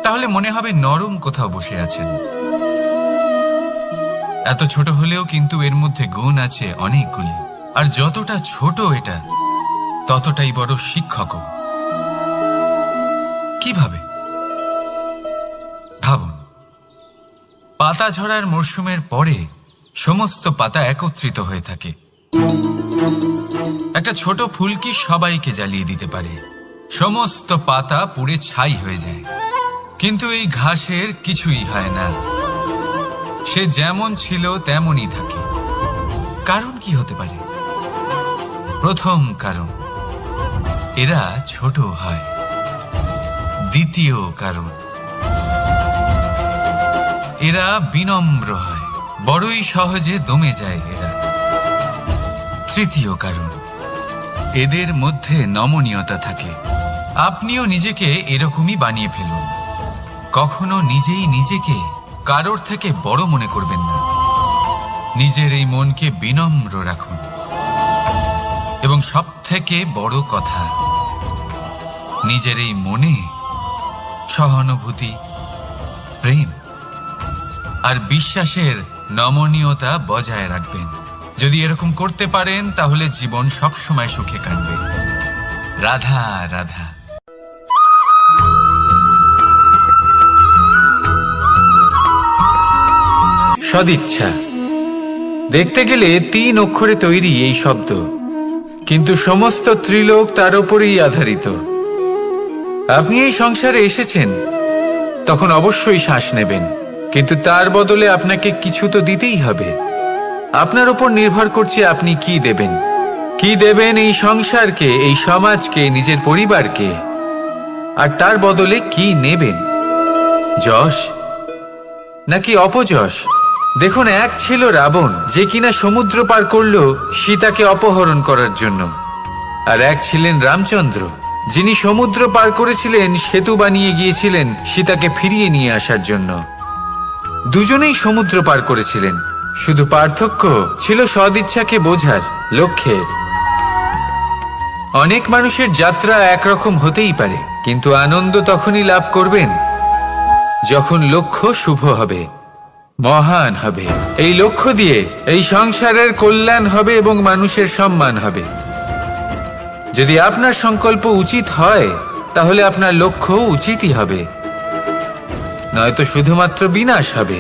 তাহলে মনে হবে নরম কোথাও বসে আছেন। এত ছোট হলেও কিন্তু এর মধ্যে গুণ আছে অনেকগুলি, আর যতটা ছোট এটা ততটাই বড় শিক্ষকও। কিভাবে? ভাবুন, পাতা ঝরার মরশুমের পরে সমস্ত পাতা একত্রিত হয়ে থাকে। একটা ছোট ফুলকি সবাইকে জ্বালিয়ে দিতে পারে, সমস্ত পাতা পুড়ে ছাই হয়ে যায়। কিন্তু এই ঘাসের কিছুই হয় না, সে যেমন ছিল তেমনই থাকে। কারণ কি হতে পারে? প্রথম কারণ, এরা ছোট হয়। দ্বিতীয় কারণ, এরা বিনম্র হয়, বড়ই সহজে দমে যায় এরা। তৃতীয় কারণ, এদের মধ্যে নমনীয়তা থাকে। আপনিও নিজেকে এরকমই বানিয়ে ফেলুন। কখনো নিজেই নিজেকে কারোর থেকে বড় মনে করবেন না। নিজের এই মনকে বিনম্র রাখুন। এবং সব থেকে বড় কথা, নিজের এই মনে সহানুভূতি, প্রেম আর বিশ্বাসের নমনীয়তা বজায় রাখবেন। যদি এরকম করতে পারেন তাহলে জীবন সবসময় সুখে কাটবে। রাধা রাধা। সদিচ্ছা, দেখতে গেলে 3 অক্ষরে তৈরি এই শব্দ, কিন্তু সমস্ত ত্রিলোক তার উপরেই আধারিত। আপনি এই সংসারে এসেছেন, তখন অবশ্যই শ্বাস নেবেন, কিন্তু তার বদলে আপনাকে কিছু তো দিতেই হবে। আপনার উপর নির্ভর করছে আপনি কি দেবেন। কি দেবেন এই সংসারকে, এই সমাজকে, নিজের পরিবারকে, আর তার বদলে কি নেবেন? যশ নাকি অপযশ? দেখুন, এক ছিল রাবণ, যে কিনা সমুদ্র পার করল সীতাকে অপহরণ করার জন্য, আর এক ছিলেন রামচন্দ্র, যিনি সমুদ্র পার করেছিলেন, সেতু বানিয়ে গিয়েছিলেন সীতাকে ফিরিয়ে নিয়ে আসার জন্য। দুজনেই সমুদ্র পার করেছিলেন, শুধু পার্থক্য ছিল সদিচ্ছাকে বোঝার, লক্ষ্যের। অনেক মানুষের যাত্রা একরকম হতেই পারে, কিন্তু আনন্দ তখনই লাভ করবেন যখন লক্ষ্য শুভ হবে, মহান হবে। এই লক্ষ্য দিয়ে এই সংসারের কল্যাণ হবে এবং মানুষের সম্মান হবে। যদি আপনার সংকল্প উচিত হয়, তাহলে আপনার লক্ষ্য উচিতই হবে, নয়তো শুধুমাত্র বিনাশ হবে।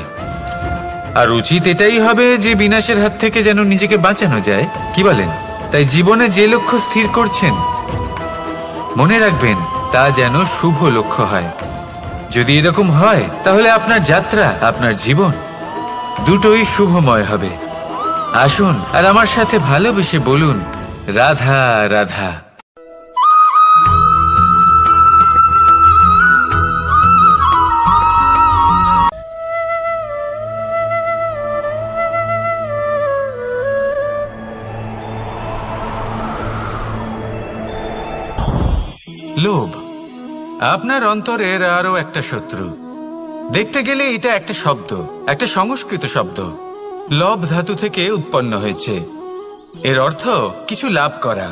আর উচিত এটাই হবে যে বিনাশের হাত থেকে যেন নিজেকে বাঁচানো যায়, কি বলেন? তাই জীবনে যে লক্ষ্য স্থির করছেন, মনে রাখবেন তা যেন শুভ লক্ষ্য হয়। যদি এরকম হয়, তাহলে আপনার যাত্রা, আপনার জীবন দুটোই শুভময় হবে। আসুন আর আমার সাথে ভালোবেসে বলুন, রাধা রাধা। লোভ আপনার অন্তরের আরো একটা শত্রু। দেখতে গেলে এটা একটা শব্দ, একটা সংস্কৃত শব্দ, লব ধাতু থেকে উৎপন্ন হয়েছে। এর অর্থ কিছু লাভ করা।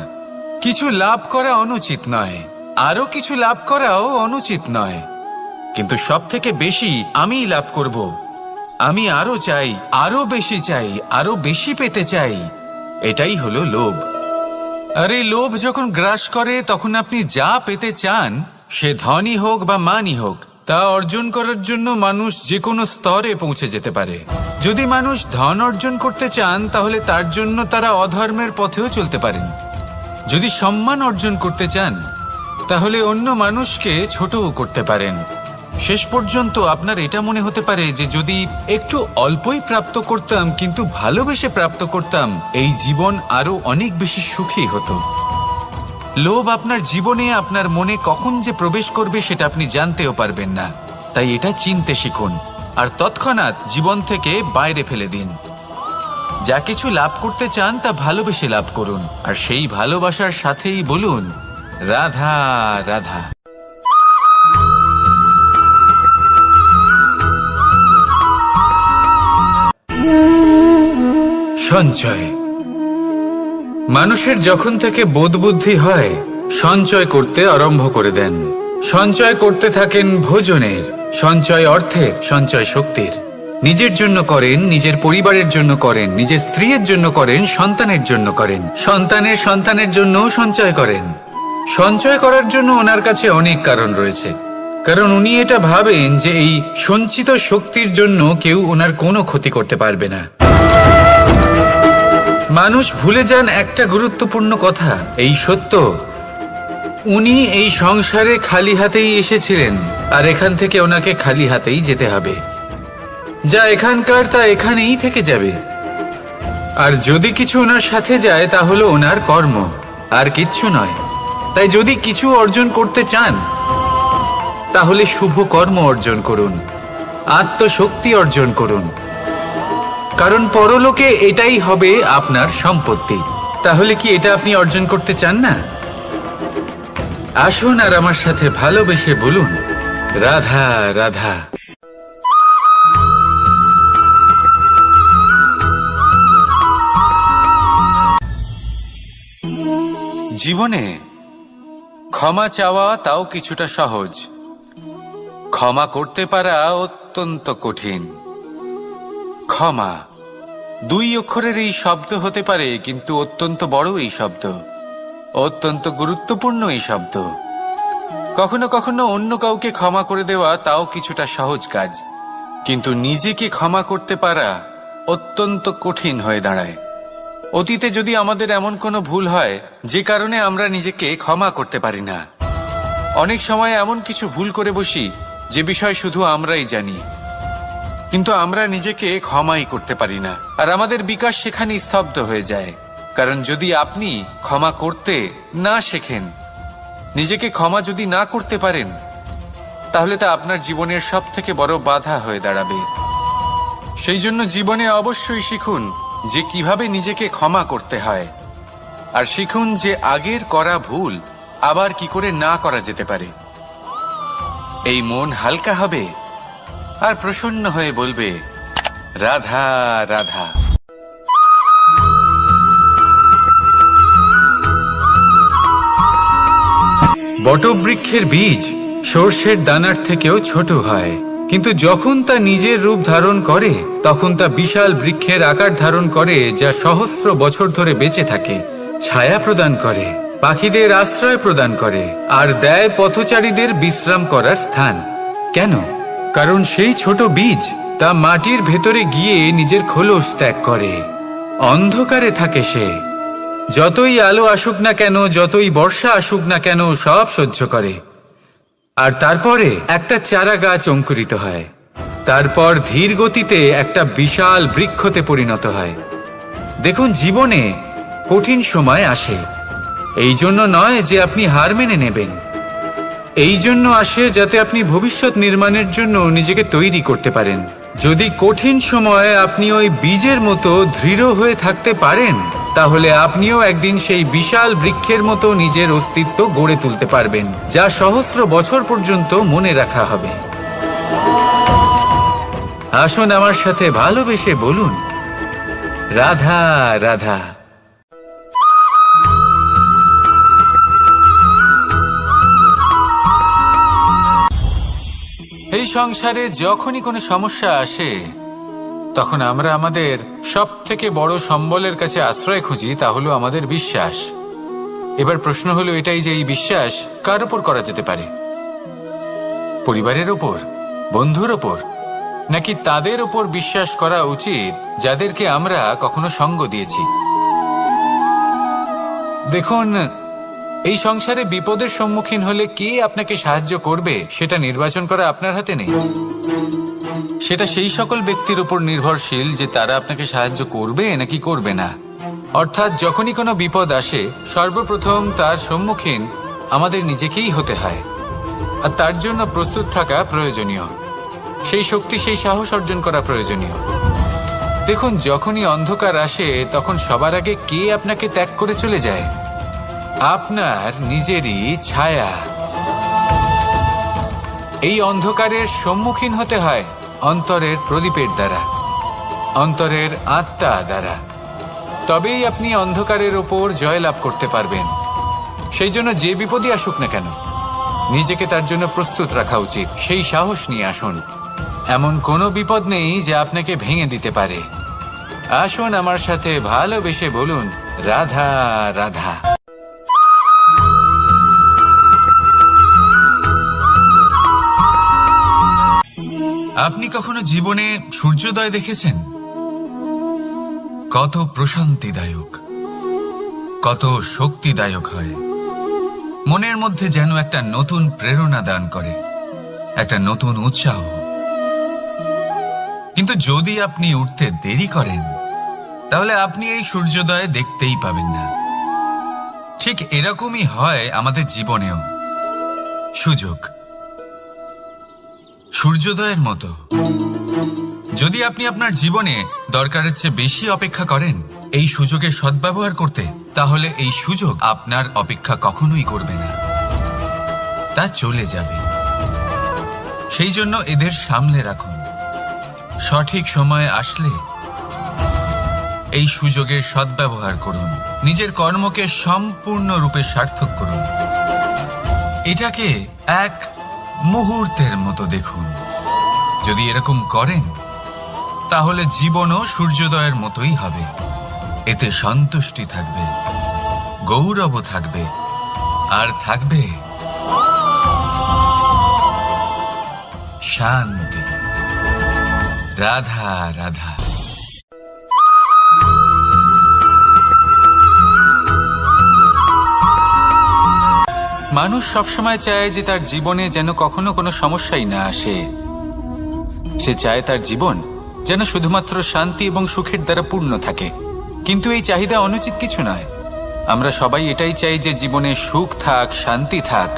কিছু লাভ করা অনুচিত নয়, আরো কিছু লাভ করাও অনুচিত নয়, কিন্তু সব থেকে বেশি আমিই লাভ করব, আমি আরো চাই, আরো বেশি চাই, আরো বেশি পেতে চাই, এটাই হলো লোভ। আর এই লোভ যখন গ্রাস করে তখন আপনি যা পেতে চান, সে ধনই হোক বা মানই হোক, তা অর্জন করার জন্য মানুষ যে কোনো স্তরে পৌঁছে যেতে পারে। যদি মানুষ ধন অর্জন করতে চান তাহলে তার জন্য তারা অধর্মের পথেও চলতে পারেন। যদি সম্মান অর্জন করতে চান তাহলে অন্য মানুষকে ছোটও করতে পারেন। শেষ পর্যন্ত আপনার এটা মনে হতে পারে যে যদি একটু অল্পই প্রাপ্ত করতাম কিন্তু ভালোবেসে প্রাপ্ত করতাম, এই জীবন আরো অনেক বেশি সুখী হতো। লোভ আপনার জীবনে, আপনার মনে কখন যে প্রবেশ করবে সেটা আপনি জানতেও পারবেন না। তাই এটা চিনতে শিখুন আর তৎক্ষণাৎ জীবন থেকে বাইরে ফেলে দিন। যা কিছু লাভ করতে চান তা ভালোবেসে লাভ করুন, আর সেই ভালোবাসার সাথেই বলুন রাধা রাধা। সঞ্চয়। মানুষের যখন থেকে বোধ বুদ্ধি হয় সঞ্চয় করতে আরম্ভ করে দেন। সঞ্চয় করতে থাকেন ভোজনের, সঞ্চয় অর্থের, সঞ্চয় শক্তির। নিজের জন্য করেন, নিজের পরিবারের জন্য করেন, নিজের স্ত্রীর জন্য করেন, সন্তানের জন্য করেন, সন্তানের সন্তানের জন্য সঞ্চয় করেন। সঞ্চয় করার জন্য ওনার কাছে অনেক কারণ রয়েছে, কারণ উনি এটা ভাবেন যে এই সঞ্চিত শক্তির জন্য কেউ ওনার কোনো ক্ষতি করতে পারবে না। মানুষ ভুলে যান একটা গুরুত্বপূর্ণ কথা, এই সত্য, উনি এই সংসারে খালি হাতেই এসেছিলেন আর এখান থেকে ওনাকে খালি হাতেই যেতে হবে। যা এখানকার তা এখানেই থেকে যাবে। আর যদি কিছু ওনার সাথে যায় তা হলো ওনার কর্ম, আর কিচ্ছু নয়। তাই যদি কিছু অর্জন করতে চান তাহলে শুভ কর্ম অর্জন করুন, আত্মশক্তি অর্জন করুন, কারণ পরলোকে এটাই হবে আপনার সম্পত্তি। তাহলে কি এটা আপনি অর্জন করতে চান না? আসুন আর আমার সাথে ভালোবেসে বলুন রাধা রাধা। জীবনে ক্ষমা চাওয়া তাও কিছুটা সহজ, ক্ষমা করতে পারা অত্যন্ত কঠিন। ক্ষমা 2 অক্ষরের এই শব্দ হতে পারে, কিন্তু অত্যন্ত বড় এই শব্দ, অত্যন্ত গুরুত্বপূর্ণ এই শব্দ। কখনো কখনো অন্য কাউকে ক্ষমা করে দেওয়া তাও কিছুটা সহজ কাজ, কিন্তু নিজেকে ক্ষমা করতে পারা অত্যন্ত কঠিন হয়ে দাঁড়ায়। অতীতে যদি আমাদের এমন কোনো ভুল হয় যে কারণে আমরা নিজেকে ক্ষমা করতে পারি না, অনেক সময় এমন কিছু ভুল করে বসি যে বিষয় শুধু আমরাই জানি, কিন্তু আমরা নিজেকে ক্ষমাই করতে পারি না, আর আমাদের বিকাশ সেখানে স্তব্ধ হয়ে যায়। কারণ যদি আপনি ক্ষমা করতে না শেখেন, নিজেকে ক্ষমা যদি না করতে পারেন, তাহলে তা আপনার জীবনের সবথেকে বড় বাধা হয়ে দাঁড়াবে। সেই জন্য জীবনে অবশ্যই শিখুন যে কিভাবে নিজেকে ক্ষমা করতে হয়, আর শিখুন যে আগের করা ভুল আবার কি করে না করা যেতে পারে। এই মন হালকা হবে আর প্রসন্ন হয়ে বলবে রাধা রাধা। বটবৃক্ষের বীজ সর্ষের দানার থেকেও ছোট হয়, কিন্তু যখন তা নিজের রূপ ধারণ করে তখন তা বিশাল বৃক্ষের আকার ধারণ করে, যা সহস্র বছর ধরে বেঁচে থাকে, ছায়া প্রদান করে, পাখিদের আশ্রয় প্রদান করে, আর দেয় পথচারীদের বিশ্রাম করার স্থান। কেন? কারণ সেই ছোট বীজ তা মাটির ভেতরে গিয়ে নিজের খোলস ত্যাগ করে। অন্ধকারে থাকে সে, যতই আলো আসুক না কেন, যতই বর্ষা আসুক না কেন, সব সহ্য করে। আর তারপরে একটা চারা গাছ অঙ্কুরিত হয়, তারপর ধীর গতিতে একটা বিশাল বৃক্ষতে পরিণত হয়। দেখুন, জীবনে কঠিন সময় আসে, এই জন্য নয় যে আপনি হার মেনে নেবেন, এই জন্য আসে যাতে আপনি ভবিষ্যৎ নির্মাণের জন্য নিজেকে তৈরি করতে পারেন। যদি কঠিন সময়ে আপনি ওই বীজের মতো দৃঢ় হয়ে থাকতে পারেন, তাহলে আপনিও একদিন সেই বিশাল বৃক্ষের মতো নিজের অস্তিত্ব গড়ে তুলতে পারবেন, যা সহস্র বছর পর্যন্ত মনে রাখা হবে। আসুন আমার সাথে ভালোবেসে বলুন রাধা রাধা। এই সংসারে যখনই কোনো সমস্যা আসে তখন আমরা আমাদের সব থেকে বড় সম্বলের কাছে আশ্রয় খুঁজি, তা হলো আমাদের বিশ্বাস। এবার প্রশ্ন হলো এটাই যে এই বিশ্বাস কার উপর করা যেতে পারে? পরিবারের ওপর, বন্ধুর ওপর, নাকি তাদের ওপর বিশ্বাস করা উচিত যাদেরকে আমরা কখনো সঙ্গ দিয়েছি? দেখুন, এই সংসারে বিপদের সম্মুখীন হলে কে আপনাকে সাহায্য করবে সেটা নির্বাচন করা আপনার হাতে নেই। সেটা সেই সকল ব্যক্তির উপর নির্ভরশীল যে তারা আপনাকে সাহায্য করবে নাকি করবে না। অর্থাৎ যখনই কোনো বিপদ আসে, সর্বপ্রথম তার সম্মুখীন আমাদের নিজেকেই হতে হয়, আর তার জন্য প্রস্তুত থাকা প্রয়োজনীয়। সেই শক্তি, সেই সাহস অর্জন করা প্রয়োজনীয়। দেখুন, যখনই অন্ধকার আসে তখন সবার আগে কে আপনাকে ত্যাগ করে চলে যায়? আপনার নিজেরই ছায়া। এই অন্ধকারের সম্মুখীন হতে হয় অন্তরের প্রদীপের দ্বারা, অন্তরের আত্মা দ্বারা। তবেই আপনি অন্ধকারের ওপর জয়লাভ করতে পারবেন। সেই জন্য যে বিপদই আসুক না কেন, নিজেকে তার জন্য প্রস্তুত রাখা উচিত। সেই সাহস নিয়ে আসুন। এমন কোনো বিপদ নেই যা আপনাকে ভেঙে দিতে পারে। আসুন আমার সাথে ভালোবেসে বলুন, রাধা রাধা। আপনি কখনো জীবনে সূর্যোদয় দেখেছেন? কত প্রশান্তিদায়ক, কত শক্তিদায়ক হয়। মনের মধ্যে যেন একটা নতুন প্রেরণা দান করে, একটা নতুন উৎসাহ। কিন্তু যদি আপনি উঠতে দেরি করেন, তাহলে আপনি এই সূর্যোদয় দেখতেই পাবেন না। ঠিক এরকমই হয় আমাদের জীবনেও। সুযোগ সূর্যোদয়ের মতো। যদি আপনি আপনার জীবনে দরকারের চেয়ে বেশি অপেক্ষা করেন এই সুযোগের সদ্ব্যবহার করতে, তাহলে এই সুযোগ আপনার অপেক্ষা কখনোই করবে না, তা চলে যাবে। সেই জন্য এদের সামলে রাখুন। সঠিক সময় আসলে এই সুযোগের সদ্ব্যবহার করুন। নিজের কর্মকে সম্পূর্ণরূপে সার্থক করুন। এটাকে এক মুহূর্তের মতো দেখুন। যদি এরকম করেন, তাহলে জীবনও সূর্যোদয়ের মতোই হবে। এতে সন্তুষ্টি থাকবে, গৌরবও থাকবে, আর থাকবে শান্তি। রাধা রাধা। মানুষ সবসময় চায় যে তার জীবনে যেন কখনো কোনো সমস্যাই না আসে। সে চায় তার জীবন যেন শুধুমাত্র শান্তি এবং সুখের দ্বারা পূর্ণ থাকে। কিন্তু এই চাহিদা অনুচিত কিছু নয়। আমরা সবাই এটাই চাই যে জীবনে সুখ থাক, শান্তি থাক।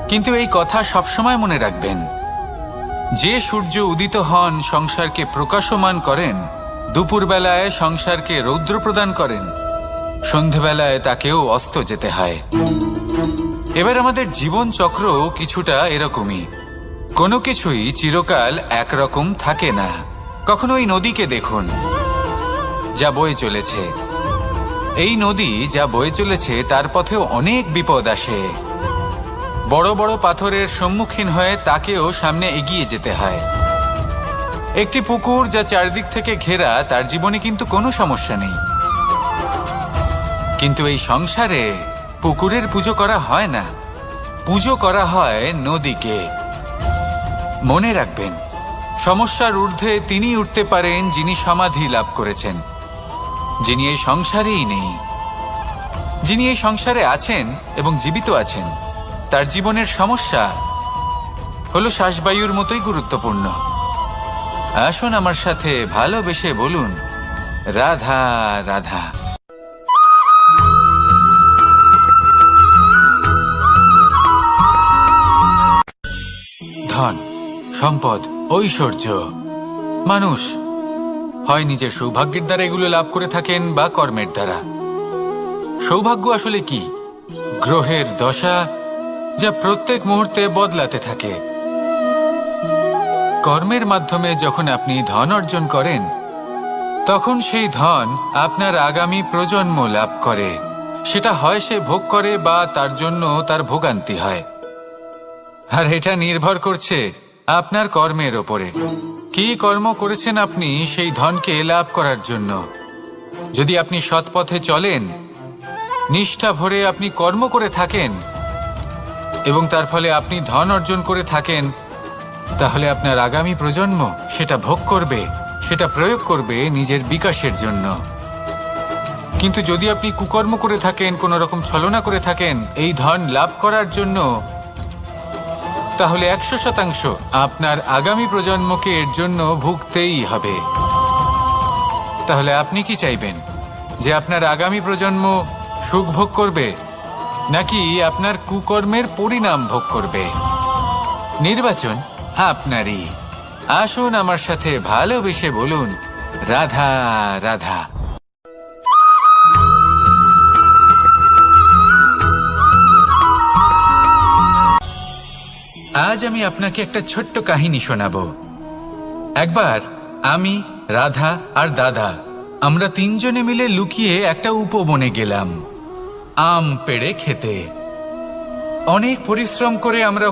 কিন্তু এই কথা সবসময় মনে রাখবেন, যে সূর্য উদিত হন সংসারকে প্রকাশমান করেন, দুপুরবেলায় সংসারকে রৌদ্র প্রদান করেন, সন্ধেবেলায় তাকেও অস্ত যেতে হয়। এবার আমাদের জীবন চক্র কিছুটা এরকমই। কোনো কিছুই চিরকাল একরকম থাকে না। কখনো এই নদীকে দেখুন, যা বয়ে চলেছে। এই নদী যা বয়ে চলেছে তার পথেও অনেক বিপদ আসে। বড় বড় পাথরের সম্মুখীন হয়ে তাকেও সামনে এগিয়ে যেতে হয়। একটি পুকুর যা চারদিক থেকে ঘেরা, তার জীবনে কিন্তু কোনো সমস্যা নেই। কিন্তু এই সংসারে পুকুরের পুজো করা হয় না, পুজো করা হয় নদীকে। মনে রাখবেন, সমস্যার ঊর্ধ্বে তিনি উঠতে পারেন যিনি সমাধি লাভ করেছেন, যিনি এই সংসারেই নেই। যিনি এই সংসারে আছেন এবং জীবিত আছেন, তার জীবনের সমস্যা হলো শ্বাসবায়ুর মতোই গুরুত্বপূর্ণ। আসুন আমার সাথে ভালোবেসে বলুন, রাধা রাধা। ধন, সম্পদ, ঐশ্বর্য, মানুষ হয় নিজের সৌভাগ্যের দ্বারা এগুলো লাভ করে থাকেন বা কর্মের দ্বারা। সৌভাগ্য আসলে কি? গ্রহের দশা যা প্রত্যেক মুহূর্তে বদলাতে থাকে। কর্মের মাধ্যমে যখন আপনি ধন অর্জন করেন, তখন সেই ধন আপনার আগামী প্রজন্ম লাভ করে। সেটা হয় সে ভোগ করে বা তার জন্য তার ভোগান্তি হয়। আর এটা নির্ভর করছে আপনার কর্মের ওপরে। কি কর্ম করেছেন আপনি সেই ধনকে লাভ করার জন্য? যদি আপনি সৎ পথে চলেন, নিষ্ঠা ভরে আপনি কর্ম করে থাকেন এবং তার ফলে আপনি ধন অর্জন করে থাকেন, তাহলে আপনার আগামী প্রজন্ম সেটা ভোগ করবে, সেটা প্রয়োগ করবে নিজের বিকাশের জন্য। কিন্তু যদি আপনি কুকর্ম করে থাকেন, কোনো রকম ছলনা করে থাকেন এই ধন লাভ করার জন্য, তাহলে 100% আপনার আগামী প্রজন্মকে এর জন্য ভুগতেই হবে। তাহলে আপনি কি চাইবেন, যে আপনার আগামী প্রজন্ম সুখ ভোগ করবে নাকি আপনার কুকর্মের পরিণাম ভোগ করবে? নির্বাচন আপনারই। আসুন আমার সাথে ভালোবেসে বলুন, রাধা রাধা। আজ আমি আপনাকে একটা ছোট্ট কাহিনী শোনাবো। একবার আমি, রাধা আর দাদা আমরা তিনজনে মিলে লুকিয়ে একটা উপবনে গেলাম আম পেড়ে খেতে। অনেক পরিশ্রম করে আমরা